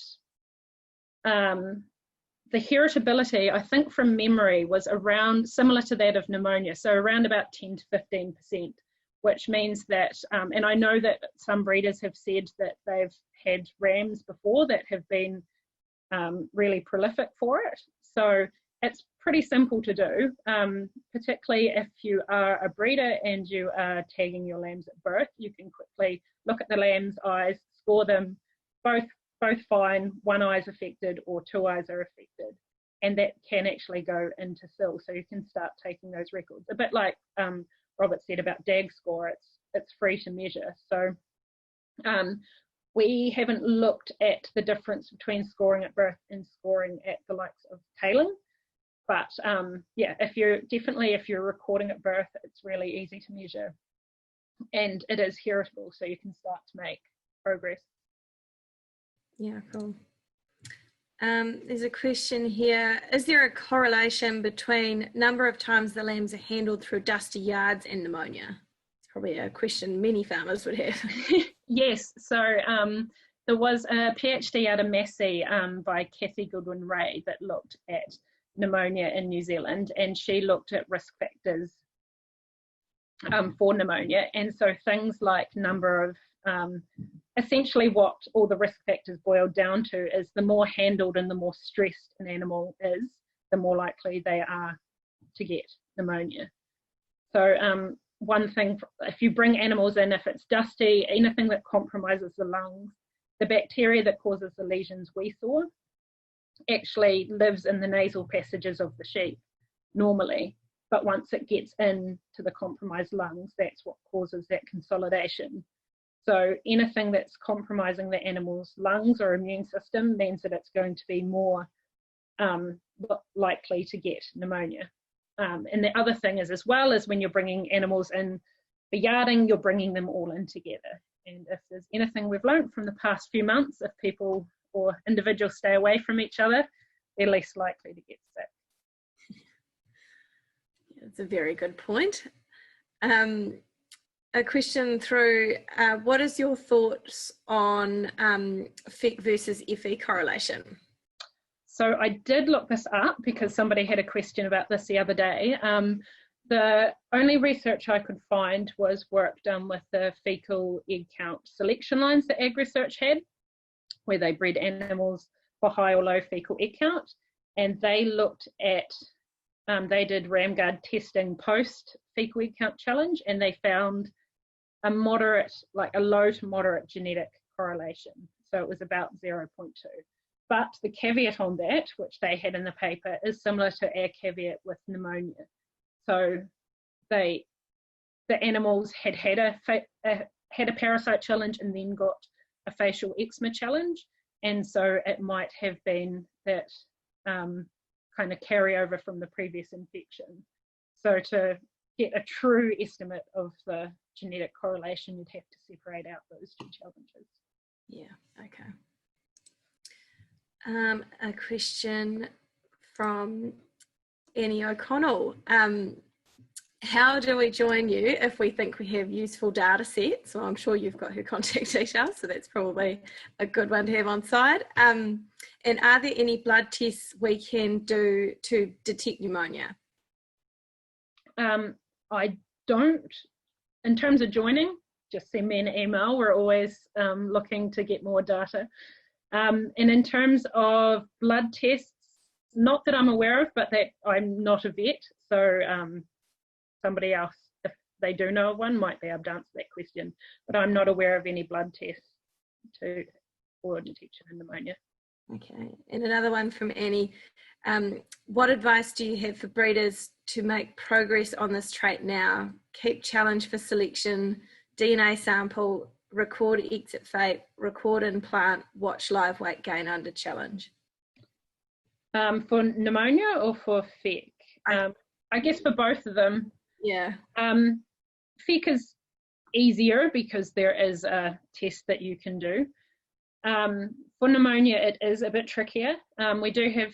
the heritability, I think from memory, was around similar to that of pneumonia, so around about 10 to 15%, which means that, and I know that some breeders have said that they've had rams before that have been really prolific for it. So it's pretty simple to do, particularly if you are a breeder and you are tagging your lambs at birth. You can quickly look at the lamb's eyes, score them, both fine, one eye is affected or two eyes are affected, and that can actually go into SIL, so you can start taking those records. A bit like Robert said about DAG score, it's free to measure. So we haven't looked at the difference between scoring at birth and scoring at the likes of tailing, but yeah, if you're recording at birth, it's really easy to measure, and it is heritable, so you can start to make progress. Yeah, cool. There's a question here. Is there a correlation between number of times the lambs are handled through dusty yards and pneumonia? It's probably a question many farmers would have. Yes, so there was a PhD out of Massey by Kathy Goodwin-Ray that looked at pneumonia in New Zealand, and she looked at risk factors for pneumonia. And so things like number of, essentially what all the risk factors boiled down to is the more handled and the more stressed an animal is, the more likely they are to get pneumonia. So one thing, if you bring animals in, if it's dusty, anything that compromises the lungs, the bacteria that causes the lesions we saw actually lives in the nasal passages of the sheep normally, but once it gets into the compromised lungs, that's what causes that consolidation. So anything that's compromising the animal's lungs or immune system means that it's going to be more likely to get pneumonia. And the other thing is, as well, is when you're bringing animals in for yarding, you're bringing them all in together. And if there's anything we've learned from the past few months, if people or individuals stay away from each other, they're less likely to get sick. That's a very good point. A question through, what is your thoughts on FEC versus FE correlation? So I did look this up because somebody had a question about this the other day. The only research I could find was work done with the fecal egg count selection lines that AgResearch had, where they bred animals for high or low fecal egg count. And they looked at, they did ramguard testing post fecal egg count challenge, and they found a moderate, like a low to moderate genetic correlation. So it was about 0.2. but the caveat on that, which they had in the paper, is similar to our caveat with pneumonia. So the animals had a parasite challenge and then got a facial eczema challenge, and so it might have been that kind of carryover from the previous infection. So to get a true estimate of the genetic correlation, you'd have to separate out those two challenges. Yeah, okay. A question from Annie O'Connell. How do we join you if we think we have useful data sets? Well, I'm sure you've got her contact details, so that's probably a good one to have on side. And are there any blood tests we can do to detect pneumonia? I don't, in terms of joining, just send me an email. We're always looking to get more data. And in terms of blood tests, not that I'm aware of, but that I'm not a vet, so somebody else, if they do know of one, might be able to answer that question. But I'm not aware of any blood tests for detection of pneumonia. Okay, and another one from Annie. What advice do you have for breeders to make progress on this trait now? Keep challenge for selection, DNA sample, record exit fate, record implant, watch live weight gain under challenge. For pneumonia or for FEC? I guess for both of them. Yeah. FEC is easier because there is a test that you can do. For pneumonia, it is a bit trickier. We do have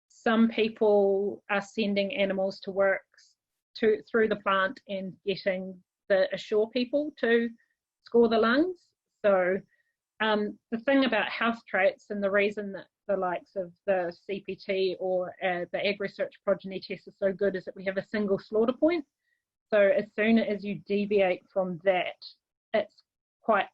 some people are sending animals to work through the plant and getting the Assure people to score the lungs. So the thing about house traits, and the reason that the likes of the CPT or the Ag Research Progeny test is so good, is that we have a single slaughter point. So as soon as you deviate from that, it's quite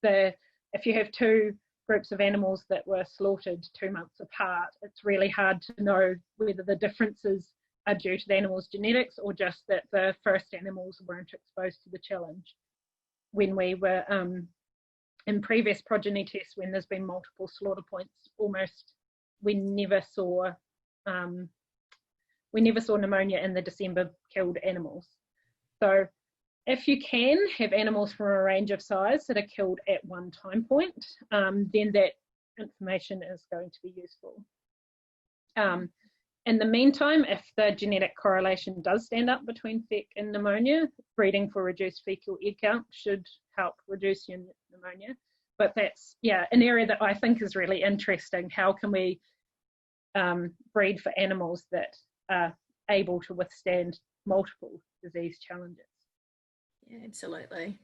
if you have two groups of animals that were slaughtered 2 months apart, it's really hard to know whether the differences are due to the animal's genetics or just that the first animals weren't exposed to the challenge. When we were in previous progeny tests, when there's been multiple slaughter points, we never saw pneumonia in the December killed animals. So if you can have animals from a range of size that are killed at one time point, then that information is going to be useful. In the meantime, if the genetic correlation does stand up between FEC and pneumonia, breeding for reduced fecal egg count should help reduce your pneumonia. But that's, yeah, an area that I think is really interesting. How can we breed for animals that are able to withstand multiple disease challenges? Yeah, absolutely.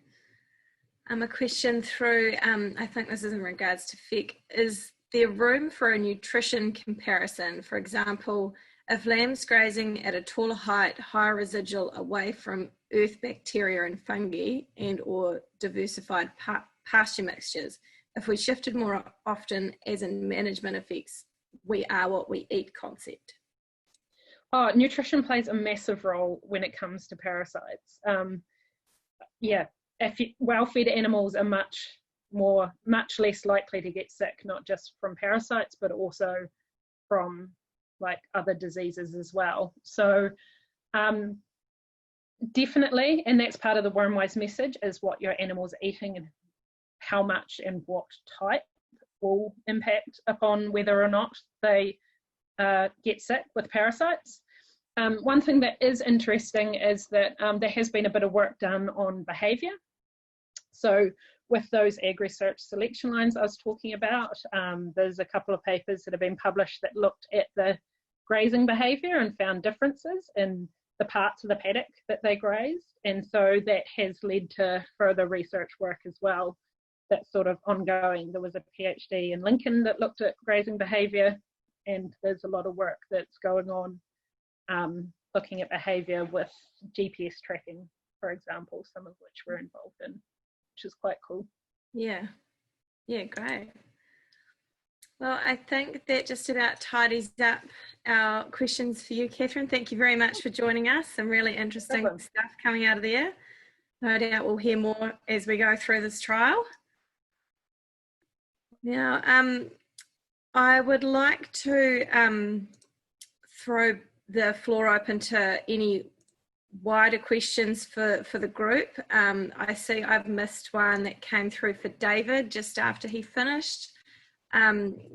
A question through, I think this is in regards to FEC, is there room for a nutrition comparison? For example, if lambs grazing at a taller height, higher residual away from earth bacteria and fungi and or diversified pasture mixtures, if we shifted more often as in management effects, we are what we eat concept? Oh, nutrition plays a massive role when it comes to parasites. Yeah, well-fed animals are much less likely to get sick, not just from parasites, but also from like other diseases as well. So definitely, and that's part of the Wormwise message, is what your animal's eating and how much and what type will impact upon whether or not they get sick with parasites. One thing that is interesting is that there has been a bit of work done on behaviour. So with those Ag Research selection lines I was talking about, there's a couple of papers that have been published that looked at the grazing behaviour and found differences in the parts of the paddock that they grazed. And so that has led to further research work as well that's sort of ongoing. There was a PhD in Lincoln that looked at grazing behaviour, and there's a lot of work that's going on looking at behaviour with GPS tracking, for example, some of which we're involved in, which is quite cool. Yeah, great. Well, I think that just about tidies up our questions for you, Catherine. Thank you very much for joining us. Some really interesting stuff coming out of there. No doubt we'll hear more as we go through this trial. Now, I would like to throw the floor open to any wider questions for the group. I see I've missed one that came through for David just after he finished.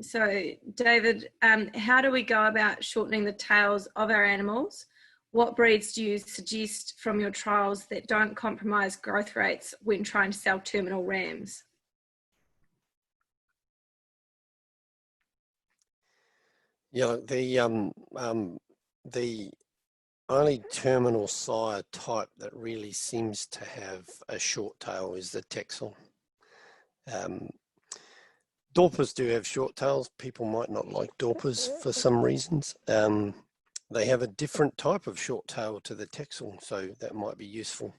So David, how do we go about shortening the tails of our animals? What breeds do you suggest from your trials that don't compromise growth rates when trying to sell terminal rams? Yeah, the only terminal sire type that really seems to have a short tail is the Texel. Dorpers do have short tails. People might not like Dorpers for some reasons. They have a different type of short tail to the Texel, so that might be useful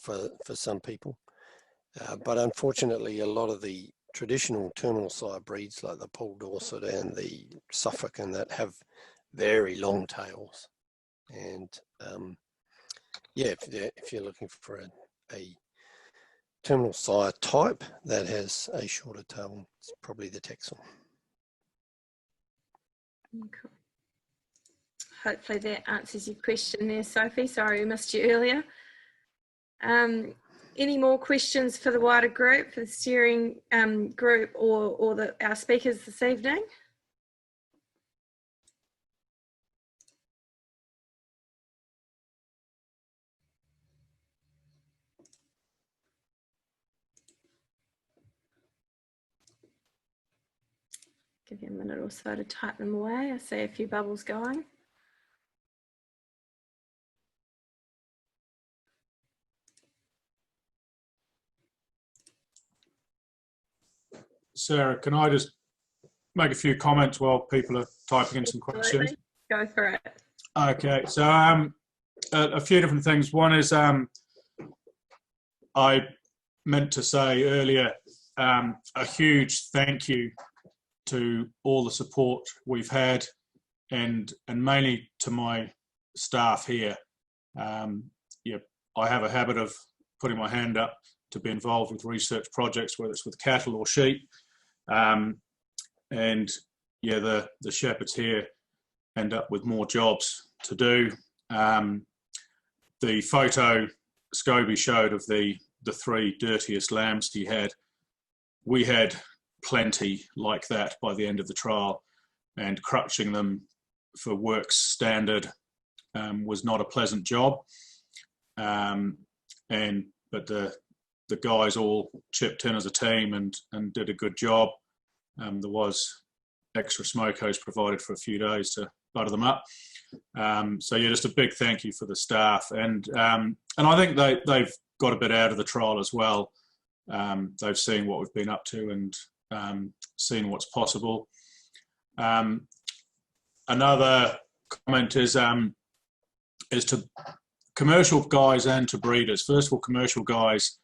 for some people. But unfortunately, a lot of the traditional terminal sire breeds like the Poll Dorset and the Suffolk and that have very long tails. And yeah, if you're looking for a terminal sire type that has a shorter tail, it's probably the Texel. Cool. Hopefully that answers your question there, Sophie. Sorry we missed you earlier. Any more questions for the wider group, for the steering group or our speakers this evening? Give you a minute or so to type them away. I see a few bubbles going. Sarah, can I just make a few comments while people are typing in some questions? Go for it. Okay, so a few different things. One is I meant to say earlier a huge thank you to all the support we've had, and mainly to my staff here. Yeah, I have a habit of putting my hand up to be involved with research projects, whether it's with cattle or sheep. And yeah, the shepherds here end up with more jobs to do. The photo Scobie showed of the 3 dirtiest lambs he had, we had plenty like that by the end of the trial, and crutching them for works standard was not a pleasant job. But the guys all chipped in as a team and did a good job. There was extra smoke hose provided for a few days to butter them up. So yeah, just a big thank you for the staff, and I think they've got a bit out of the trial as well. They've seen what we've been up to and seen what's possible. Another comment is to commercial guys and to breeders. First of all, commercial guys,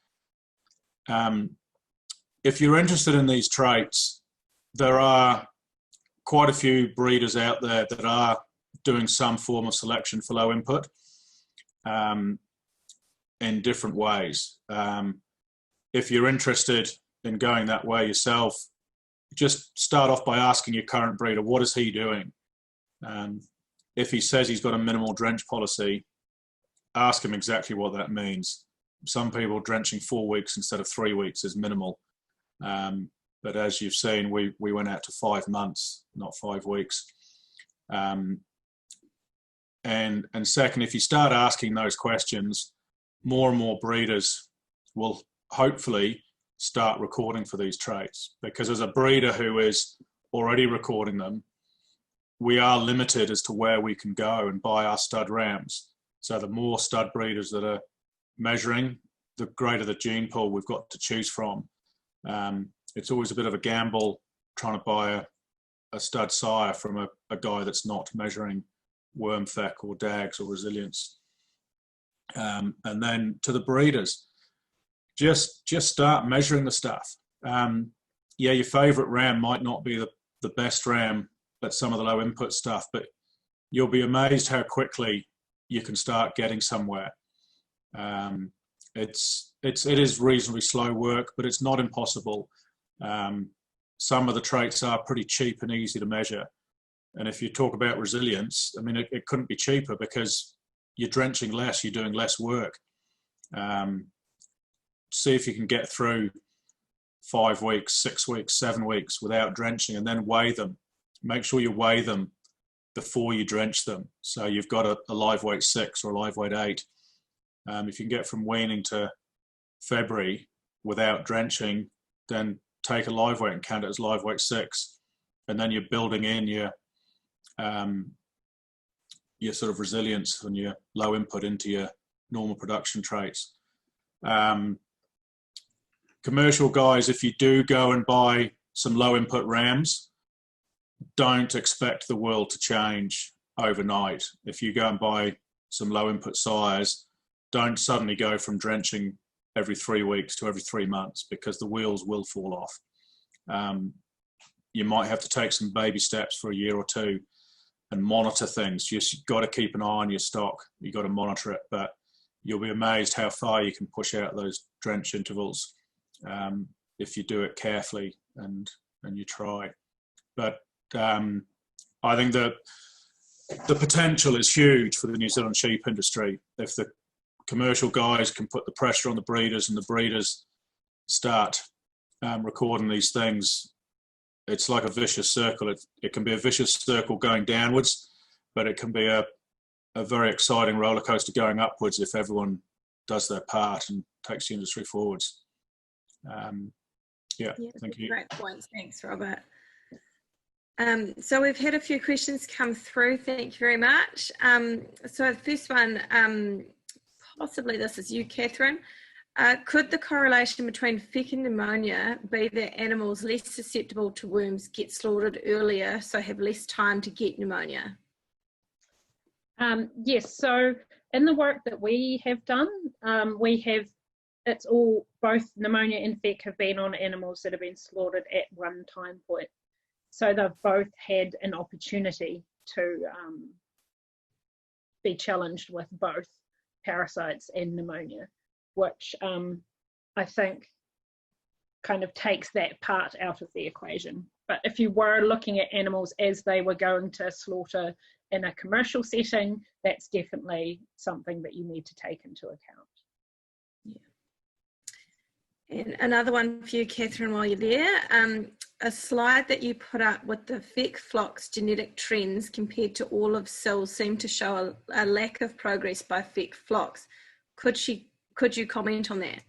if you're interested in these traits, there are quite a few breeders out there that are doing some form of selection for low input in different ways. If you're interested in going that way yourself, just start off by asking your current breeder, what is he doing? If he says he's got a minimal drench policy, ask him exactly what that means. Some people drenching 4 weeks instead of 3 weeks is minimal. But as you've seen, we went out to 5 months, not 5 weeks. And second, if you start asking those questions, more and more breeders will hopefully start recording for these traits, because as a breeder who is already recording them, we are limited as to where we can go and buy our stud rams. So the more stud breeders that are measuring, the greater the gene pool we've got to choose from. It's always a bit of a gamble trying to buy a stud sire from a guy that's not measuring worm feck or dags or resilience. And then to the breeders, just start measuring the stuff. Yeah, your favorite ram might not be the best ram at some of the low input stuff, but you'll be amazed how quickly you can start getting somewhere. It is reasonably slow work, but it's not impossible. some of the traits are pretty cheap and easy to measure. And if you talk about resilience, I mean, it couldn't be cheaper because you're drenching less, you're doing less work. See if you can get through 5 weeks, 6 weeks, 7 weeks without drenching, and then weigh them. Make sure you weigh them before you drench them. So you've got a live weight 6 or a live weight 8. If you can get from weaning to February without drenching, then take a live weight and count it as live weight 6. And then you're building in your sort of resilience and your low input into your normal production traits. Commercial guys, if you do go and buy some low input rams, don't expect the world to change overnight. If you go and buy some low input sires, don't suddenly go from drenching every 3 weeks to every 3 months, because the wheels will fall off. You might have to take some baby steps for a year or two and monitor things. You've got to keep an eye on your stock. You've got to monitor it, but you'll be amazed how far you can push out those drench intervals if you do it carefully and you try. But I think that the potential is huge for the New Zealand sheep industry. If the commercial guys can put the pressure on the breeders and the breeders start recording these things, it's like a vicious circle. It can be a vicious circle going downwards, but it can be a very exciting roller coaster going upwards if everyone does their part and takes the industry forwards. Yeah, thank you. Great points. Thanks, Robert. So we've had a few questions come through. Thank you very much. So the first one, possibly this is you, Catherine. Could the correlation between feck and pneumonia be that animals less susceptible to worms get slaughtered earlier, so have less time to get pneumonia? Yes, so in the work that we have done, it's all, both pneumonia and feck have been on animals that have been slaughtered at one time point. So they've both had an opportunity to be challenged with both parasites and pneumonia, which I think kind of takes that part out of the equation. But if you were looking at animals as they were going to slaughter in a commercial setting, that's definitely something that you need to take into account. Yeah. And another one for you, Catherine, while you're there. A slide that you put up with the feck flocks genetic trends compared to all of cells seem to show a lack of progress by feck flocks. Could you comment on that?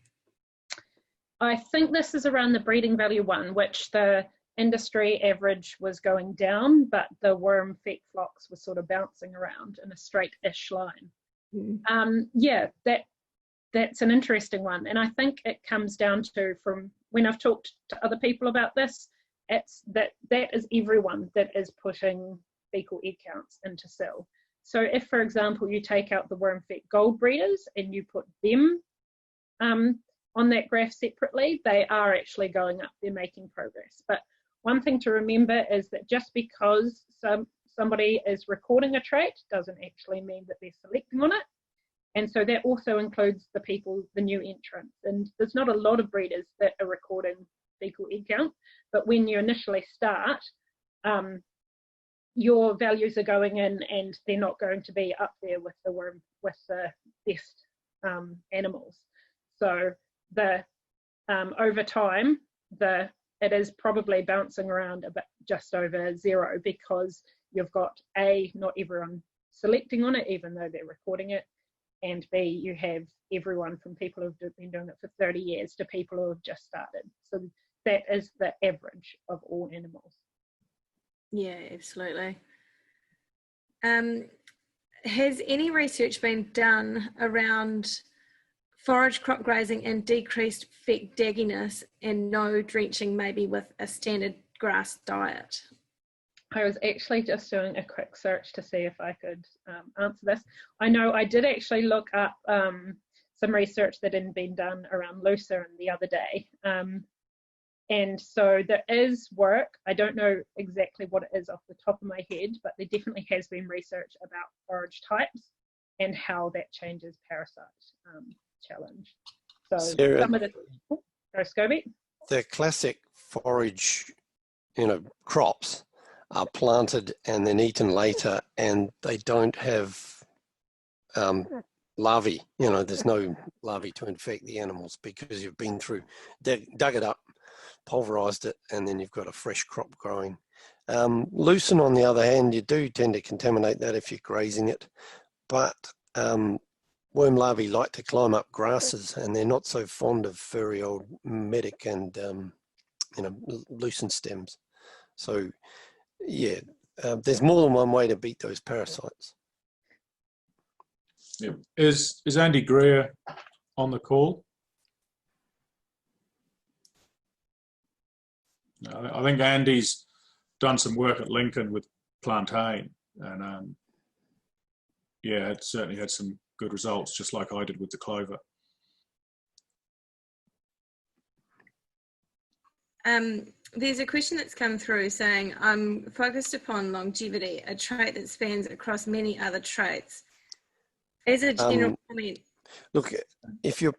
I think this is around the breeding value one, which the industry average was going down, but the worm feck flocks were sort of bouncing around in a straight-ish line. Mm. Yeah, that's an interesting one. And I think it comes down to, from when I've talked to other people about this, it's that is everyone that is putting fecal egg counts into cell. So if, for example, you take out the worm feck gold breeders and you put them on that graph separately, they are actually going up, they're making progress. But one thing to remember is that just because somebody is recording a trait doesn't actually mean that they're selecting on it. And so that also includes the people, the new entrants. And there's not a lot of breeders that are recording fecal egg count, but when you initially start, your values are going in and they're not going to be up there with the worm, with the best animals. So over time, it is probably bouncing around about just over 0, because you've got A, not everyone selecting on it, even though they're recording it, and B, you have everyone from people who've been doing it for 30 years to people who have just started. So that is the average of all animals. Yeah, absolutely. Has any research been done around forage crop grazing and decreased feck dagginess and no drenching, maybe with a standard grass diet? I was actually just doing a quick search to see if I could answer this. I know I did actually look up some research that had been done around lucerne the other day. And so there is work, I don't know exactly what it is off the top of my head, but there definitely has been research about forage types and how that changes parasite challenge. So Sarah, some of the, Scoby? the classic forage crops are planted and then eaten later, and they don't have larvae. There's no larvae to infect the animals because you've been through, dug it up, pulverized it, and then you've got a fresh crop growing. Lucerne, on the other hand, you do tend to contaminate that if you're grazing it, but worm larvae like to climb up grasses, and they're not so fond of furry old medic and lucerne stems. So yeah, there's more than one way to beat those parasites. Yeah. Is Andy Greer on the call? I think Andy's done some work at Lincoln with plantain, and yeah, it certainly had some good results, just like I did with the clover. There's a question that's come through saying, I'm focused upon longevity, a trait that spans across many other traits. As a general comment. Look, if you're...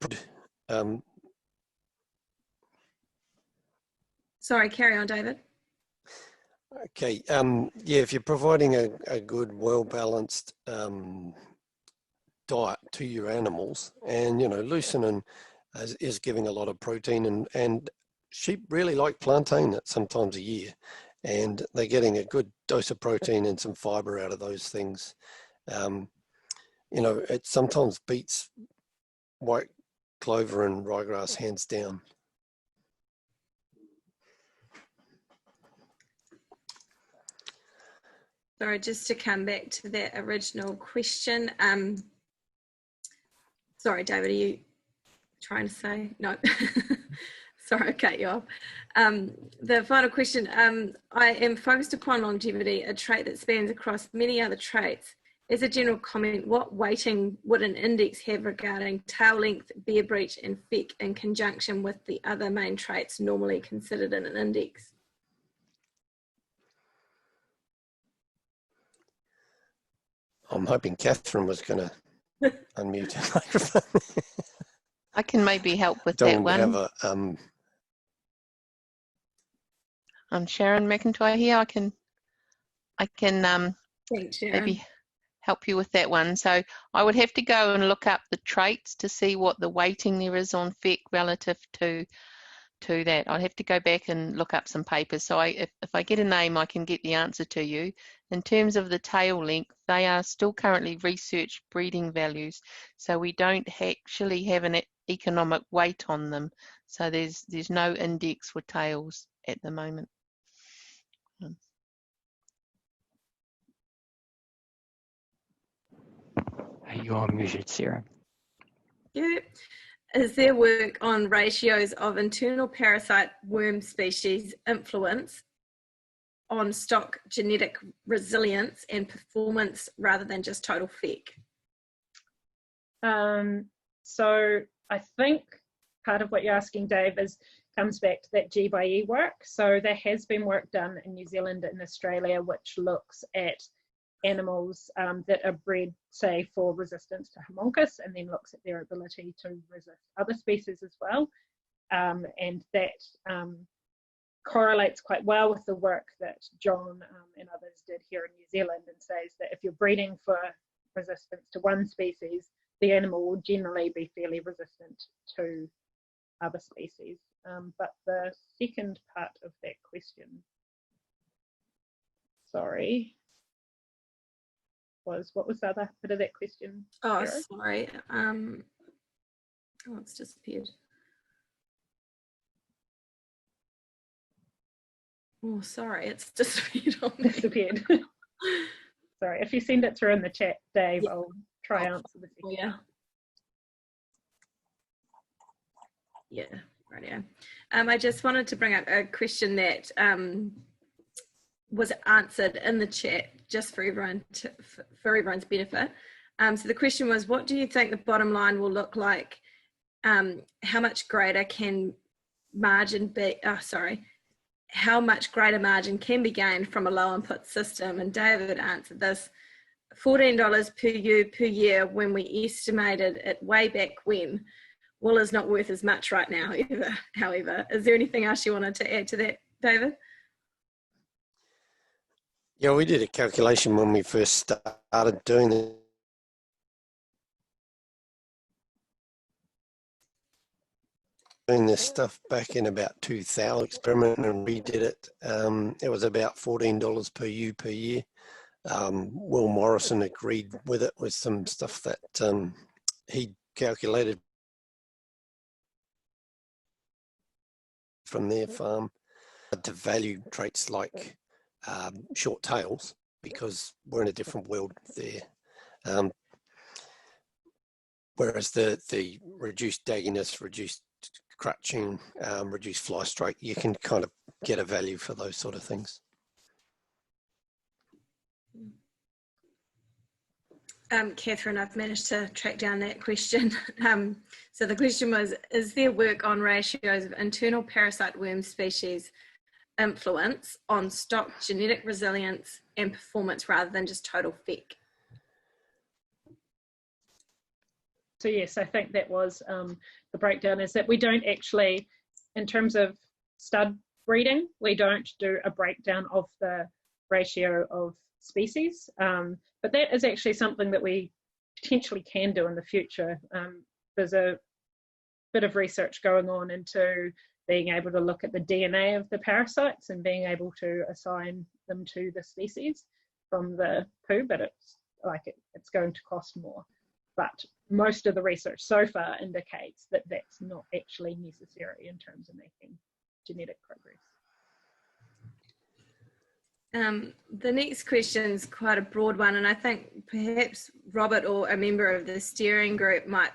Sorry, carry on, David. Okay, yeah, if you're providing a good, well-balanced diet to your animals, and, lucerne is giving a lot of protein, and sheep really like plantain at sometimes a year, and they're getting a good dose of protein and some fiber out of those things. It sometimes beats white clover and ryegrass hands down. Sorry, just to come back to that original question. Sorry, David, are you trying to say? No. Sorry, I cut you off. The final question, I am focused upon longevity, a trait that spans across many other traits. As a general comment, what weighting would an index have regarding tail length, bear breach, and feck in conjunction with the other main traits normally considered in an index? I'm hoping Catherine was going to unmute her microphone. I can maybe help with that one. Have a, I'm Sharon McIntyre here. I can Thanks, maybe help you with that one. So I would have to go and look up the traits to see what the weighting there is on feck relative to that. I'd have to go back and look up some papers. So if I get a name, I can get the answer to you. In terms of the tail length, they are still currently research breeding values. So we don't actually have an economic weight on them. So there's no index for tails at the moment. You are muted, Sarah. Yeah. Is there work on ratios of internal parasite worm species influence on stock genetic resilience and performance rather than just total feck? So I think part of what you're asking, Dave, comes back to that G by E work. So there has been work done in New Zealand and Australia which looks at animals that are bred, say, for resistance to homunculus, and then looks at their ability to resist other species as well. And that correlates quite well with the work that John and others did here in New Zealand, and says that if you're breeding for resistance to one species, the animal will generally be fairly resistant to other species. But the second part of that question, sorry, what was the other bit of that question? Oh, Sarah? sorry. Oh, it's disappeared. Oh, sorry, it's disappeared on me. Disappeared. Sorry, if you send it through in the chat, Dave, I'll try answer the second. Yeah. Yeah, right. I just wanted to bring up a question that was answered in the chat, just for everyone's benefit. So the question was, what do you think the bottom line will look like? How much greater can margin be? How much greater margin can be gained from a low input system? And David answered this: $14 per ewe per year when we estimated it way back when. Wool is not worth as much right now, however. Is there anything else you wanted to add to that, David? Yeah, we did a calculation when we first started doing it. Doing this stuff back in about 2000, experiment and redid it. It was about $14 per ewe per year. Will Morrison agreed with it with some stuff that he calculated from their farm to value traits like short tails, because we're in a different world there. Whereas the reduced dagginess, reduced crutching, reduced flystrike, you can kind of get a value for those sort of things. Catherine, I've managed to track down that question. So the question was, is there work on ratios of internal parasite worm species influence on stock genetic resilience and performance rather than just total FEC? So yes, I think that was the breakdown, is that we don't actually, in terms of stud breeding, we don't do a breakdown of the ratio of species, but that is actually something that we potentially can do in the future. There's a bit of research going on into being able to look at the DNA of the parasites and being able to assign them to the species from the poo, but it's going to cost more. But most of the research so far indicates that that's not actually necessary in terms of making genetic progress. The next question is quite a broad one, and I think perhaps Robert or a member of the steering group might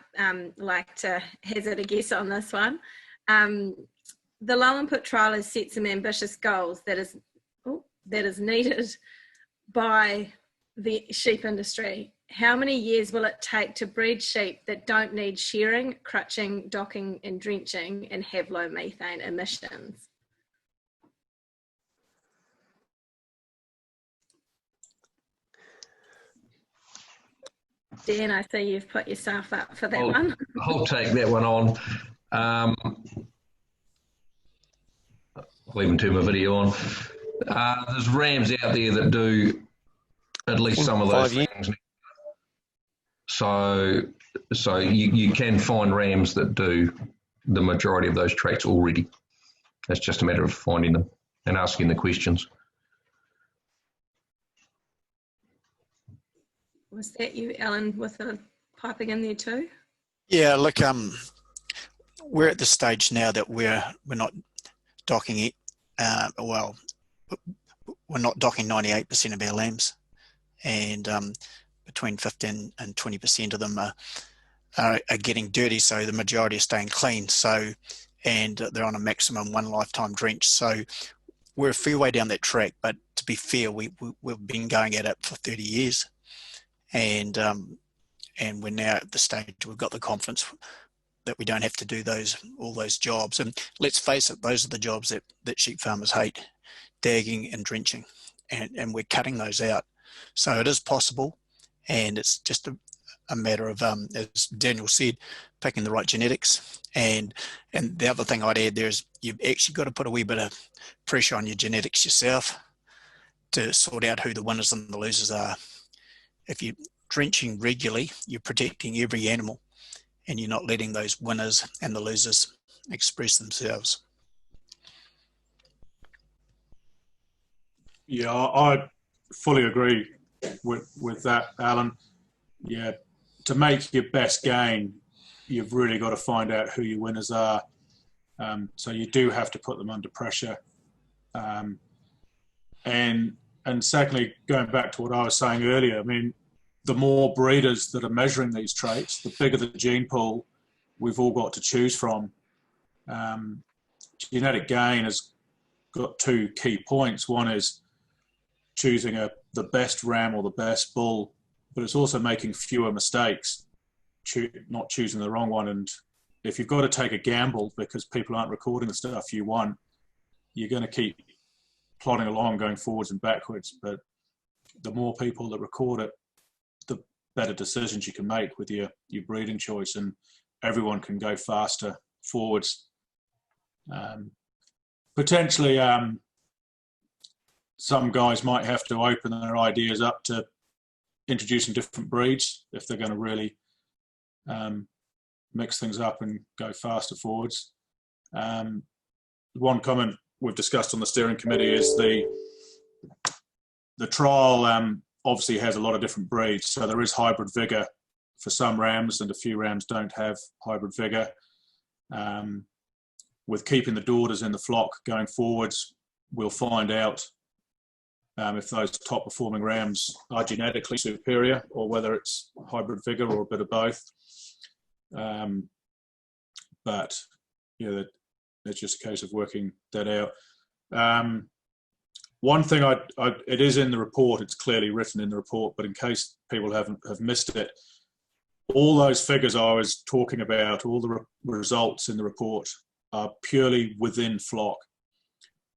like to hazard a guess on this one. The low input trial has set some ambitious goals that is needed by the sheep industry. How many years will it take to breed sheep that don't need shearing, crutching, docking and drenching and have low methane emissions? Dan, I see you've put yourself up for that one. I'll take that one on. I'll even turn my video on. There's rams out there that do at least some of those things. So you can find rams that do the majority of those traits already. It's just a matter of finding them and asking the questions. Was that you, Alan, with the piping in there too? Yeah, look, we're at the stage now that we're not docking it. Well, we're not docking 98% of our lambs, and between 15 and 20% of them are getting dirty, so the majority are staying clean. So, and they're on a maximum one lifetime drench. So we're a fair way down that track, but to be fair, we've been going at it for 30 years. And we're now at the stage we've got the confidence that we don't have to do all those jobs. And let's face it, those are the jobs that sheep farmers hate, dagging and drenching, and we're cutting those out. So it is possible, and it's just a matter of, as Daniel said, picking the right genetics. And the other thing I'd add there is you've actually got to put a wee bit of pressure on your genetics yourself to sort out who the winners and the losers are. If you're drenching regularly, you're protecting every animal and you're not letting those winners and the losers express themselves. Yeah, I fully agree with that, Alan. Yeah, to make your best gain, you've really got to find out who your winners are. So you do have to put them under pressure. And secondly, going back to what I was saying earlier, I mean, the more breeders that are measuring these traits, the bigger the gene pool we've all got to choose from. Genetic gain has got two key points. One is choosing the best ram or the best bull, but it's also making fewer mistakes, not choosing the wrong one. And if you've got to take a gamble because people aren't recording the stuff you want, you're going to keep plodding along, going forwards and backwards. But the more people that record it, the better decisions you can make with your breeding choice, and everyone can go faster forwards. Potentially, some guys might have to open their ideas up to introducing different breeds if they're going to really mix things up and go faster forwards. One comment we've discussed on the steering committee is the trial obviously has a lot of different breeds, so there is hybrid vigour for some rams, and a few rams don't have hybrid vigour. With keeping the daughters in the flock going forwards, we'll find out if those top performing rams are genetically superior, or whether it's hybrid vigour or a bit of both. But yeah, it's just a case of working that out. One thing it is in the report, it's clearly written in the report, but in case people have missed it, all those figures I was talking about, all the results in the report are purely within flock.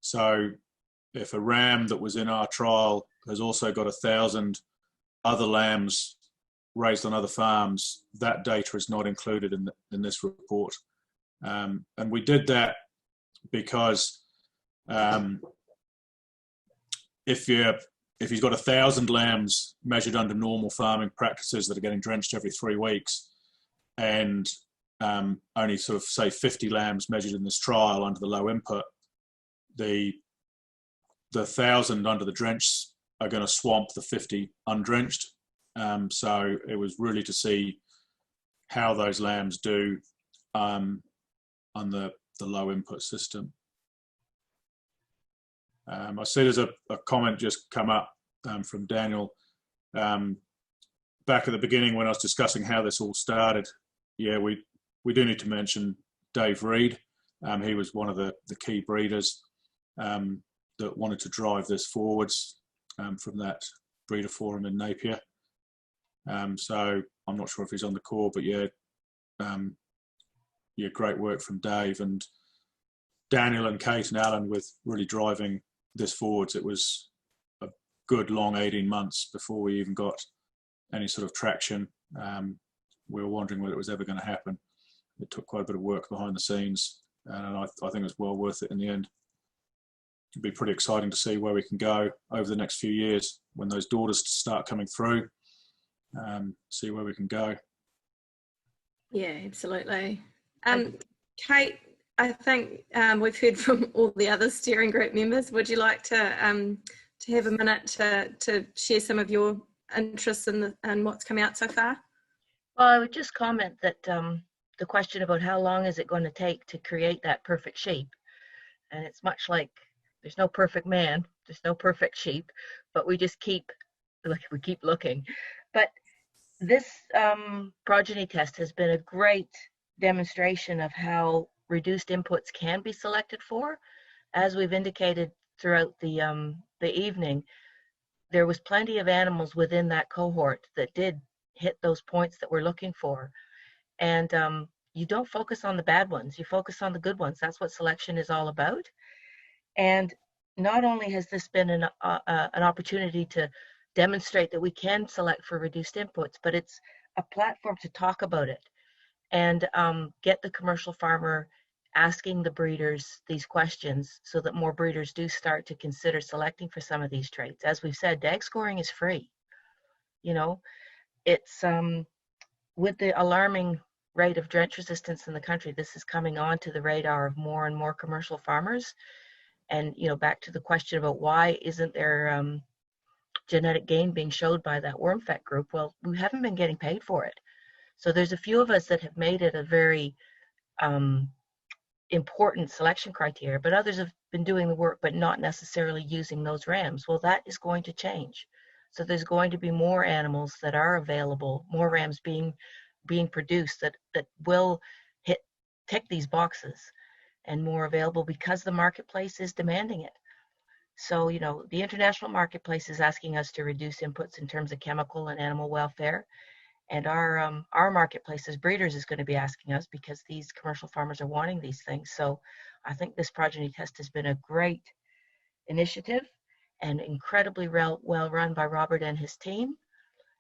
So if a ram that was in our trial has also got 1,000 other lambs raised on other farms, that data is not included in this report. And we did that because if he's got 1,000 lambs measured under normal farming practices that are getting drenched every 3 weeks, and only sort of say 50 lambs measured in this trial under the low input, the 1,000 under the drench are going to swamp the 50 undrenched. So it was really to see how those lambs do on the low input system. I see there's a comment just come up from Daniel. Back at the beginning when I was discussing how this all started, yeah, we do need to mention Dave Reed. He was one of the key breeders that wanted to drive this forwards from that breeder forum in Napier. So I'm not sure if he's on the call, but yeah, great work from Dave and Daniel and Kate and Alan with really driving this forwards. It was a good long 18 months before we even got any sort of traction. We were wondering whether it was ever going to happen. It took quite a bit of work behind the scenes, and I think it was well worth it in the end. It'd be pretty exciting to see where we can go over the next few years when those daughters start coming through. See where we can go. Yeah, absolutely. Kate, I think we've heard from all the other steering group members. Would you like to have a minute to share some of your interests in what's come out so far? Well, I would just comment that the question about how long is it going to take to create that perfect sheep, and it's much like there's no perfect man, there's no perfect sheep, but we just keep looking. But this progeny test has been a great demonstration of how reduced inputs can be selected for. As we've indicated throughout the evening, there was plenty of animals within that cohort that did hit those points that we're looking for. And you don't focus on the bad ones, you focus on the good ones. That's what selection is all about. And not only has this been an opportunity to demonstrate that we can select for reduced inputs, but it's a platform to talk about it and get the commercial farmer asking the breeders these questions so that more breeders do start to consider selecting for some of these traits. As we've said, DAG scoring is free. You know, it's with the alarming rate of drench resistance in the country, this is coming onto the radar of more and more commercial farmers. And, you know, back to the question about why isn't there genetic gain being showed by that worm-fed group? Well, we haven't been getting paid for it. So there's a few of us that have made it a very important selection criteria, but others have been doing the work but not necessarily using those rams. Well, that is going to change. So there's going to be more animals that are available, more rams being produced that will tick these boxes, and more available because the marketplace is demanding it. So, you know, the international marketplace is asking us to reduce inputs in terms of chemical and animal welfare. And our marketplace as breeders is going to be asking us because these commercial farmers are wanting these things. So I think this progeny test has been a great initiative and incredibly well run by Robert and his team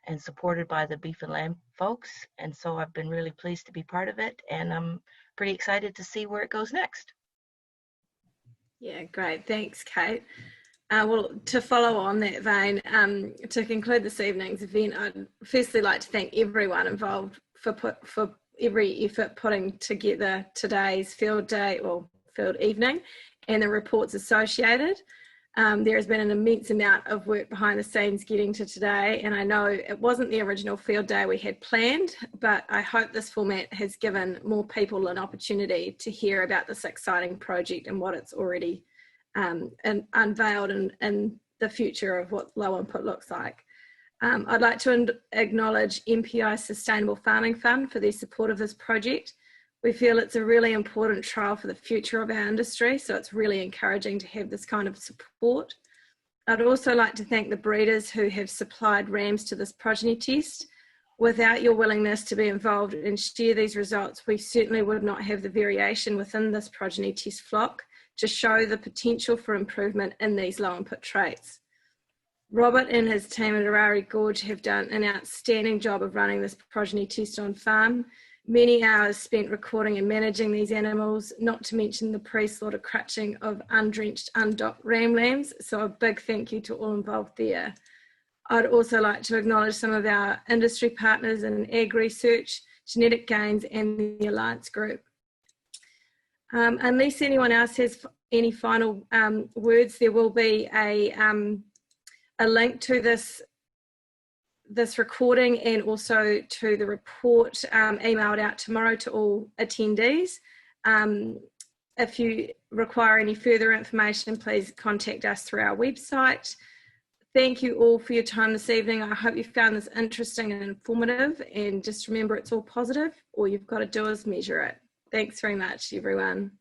and supported by the beef and lamb folks. And so I've been really pleased to be part of it, and I'm pretty excited to see where it goes next. Yeah, great. Thanks, Kate. Well, to follow on that vein, to conclude this evening's event, I'd firstly like to thank everyone involved for every effort putting together today's field day or field evening and the reports associated. There has been an immense amount of work behind the scenes getting to today, and I know it wasn't the original field day we had planned, but I hope this format has given more people an opportunity to hear about this exciting project and what it's already unveiled in the future of what low input looks like. I'd like to acknowledge MPI's Sustainable Farming Fund for their support of this project. We feel it's a really important trial for the future of our industry, so it's really encouraging to have this kind of support. I'd also like to thank the breeders who have supplied rams to this progeny test. Without your willingness to be involved and share these results, we certainly would not have the variation within this progeny test flock to show the potential for improvement in these low input traits. Robert and his team at Arari Gorge have done an outstanding job of running this progeny test on farm. Many hours spent recording and managing these animals, not to mention the pre-slaughter crutching of undrenched, undocked ram lambs. So a big thank you to all involved there. I'd also like to acknowledge some of our industry partners in ag research, genetic gains, and the Alliance Group. Unless anyone else has any final words, there will be a link to this recording and also to the report emailed out tomorrow to all attendees. If you require any further information, please contact us through our website. Thank you all for your time this evening. I hope you found this interesting and informative, and just remember it's all positive. All you've got to do is measure it. Thanks very much, everyone.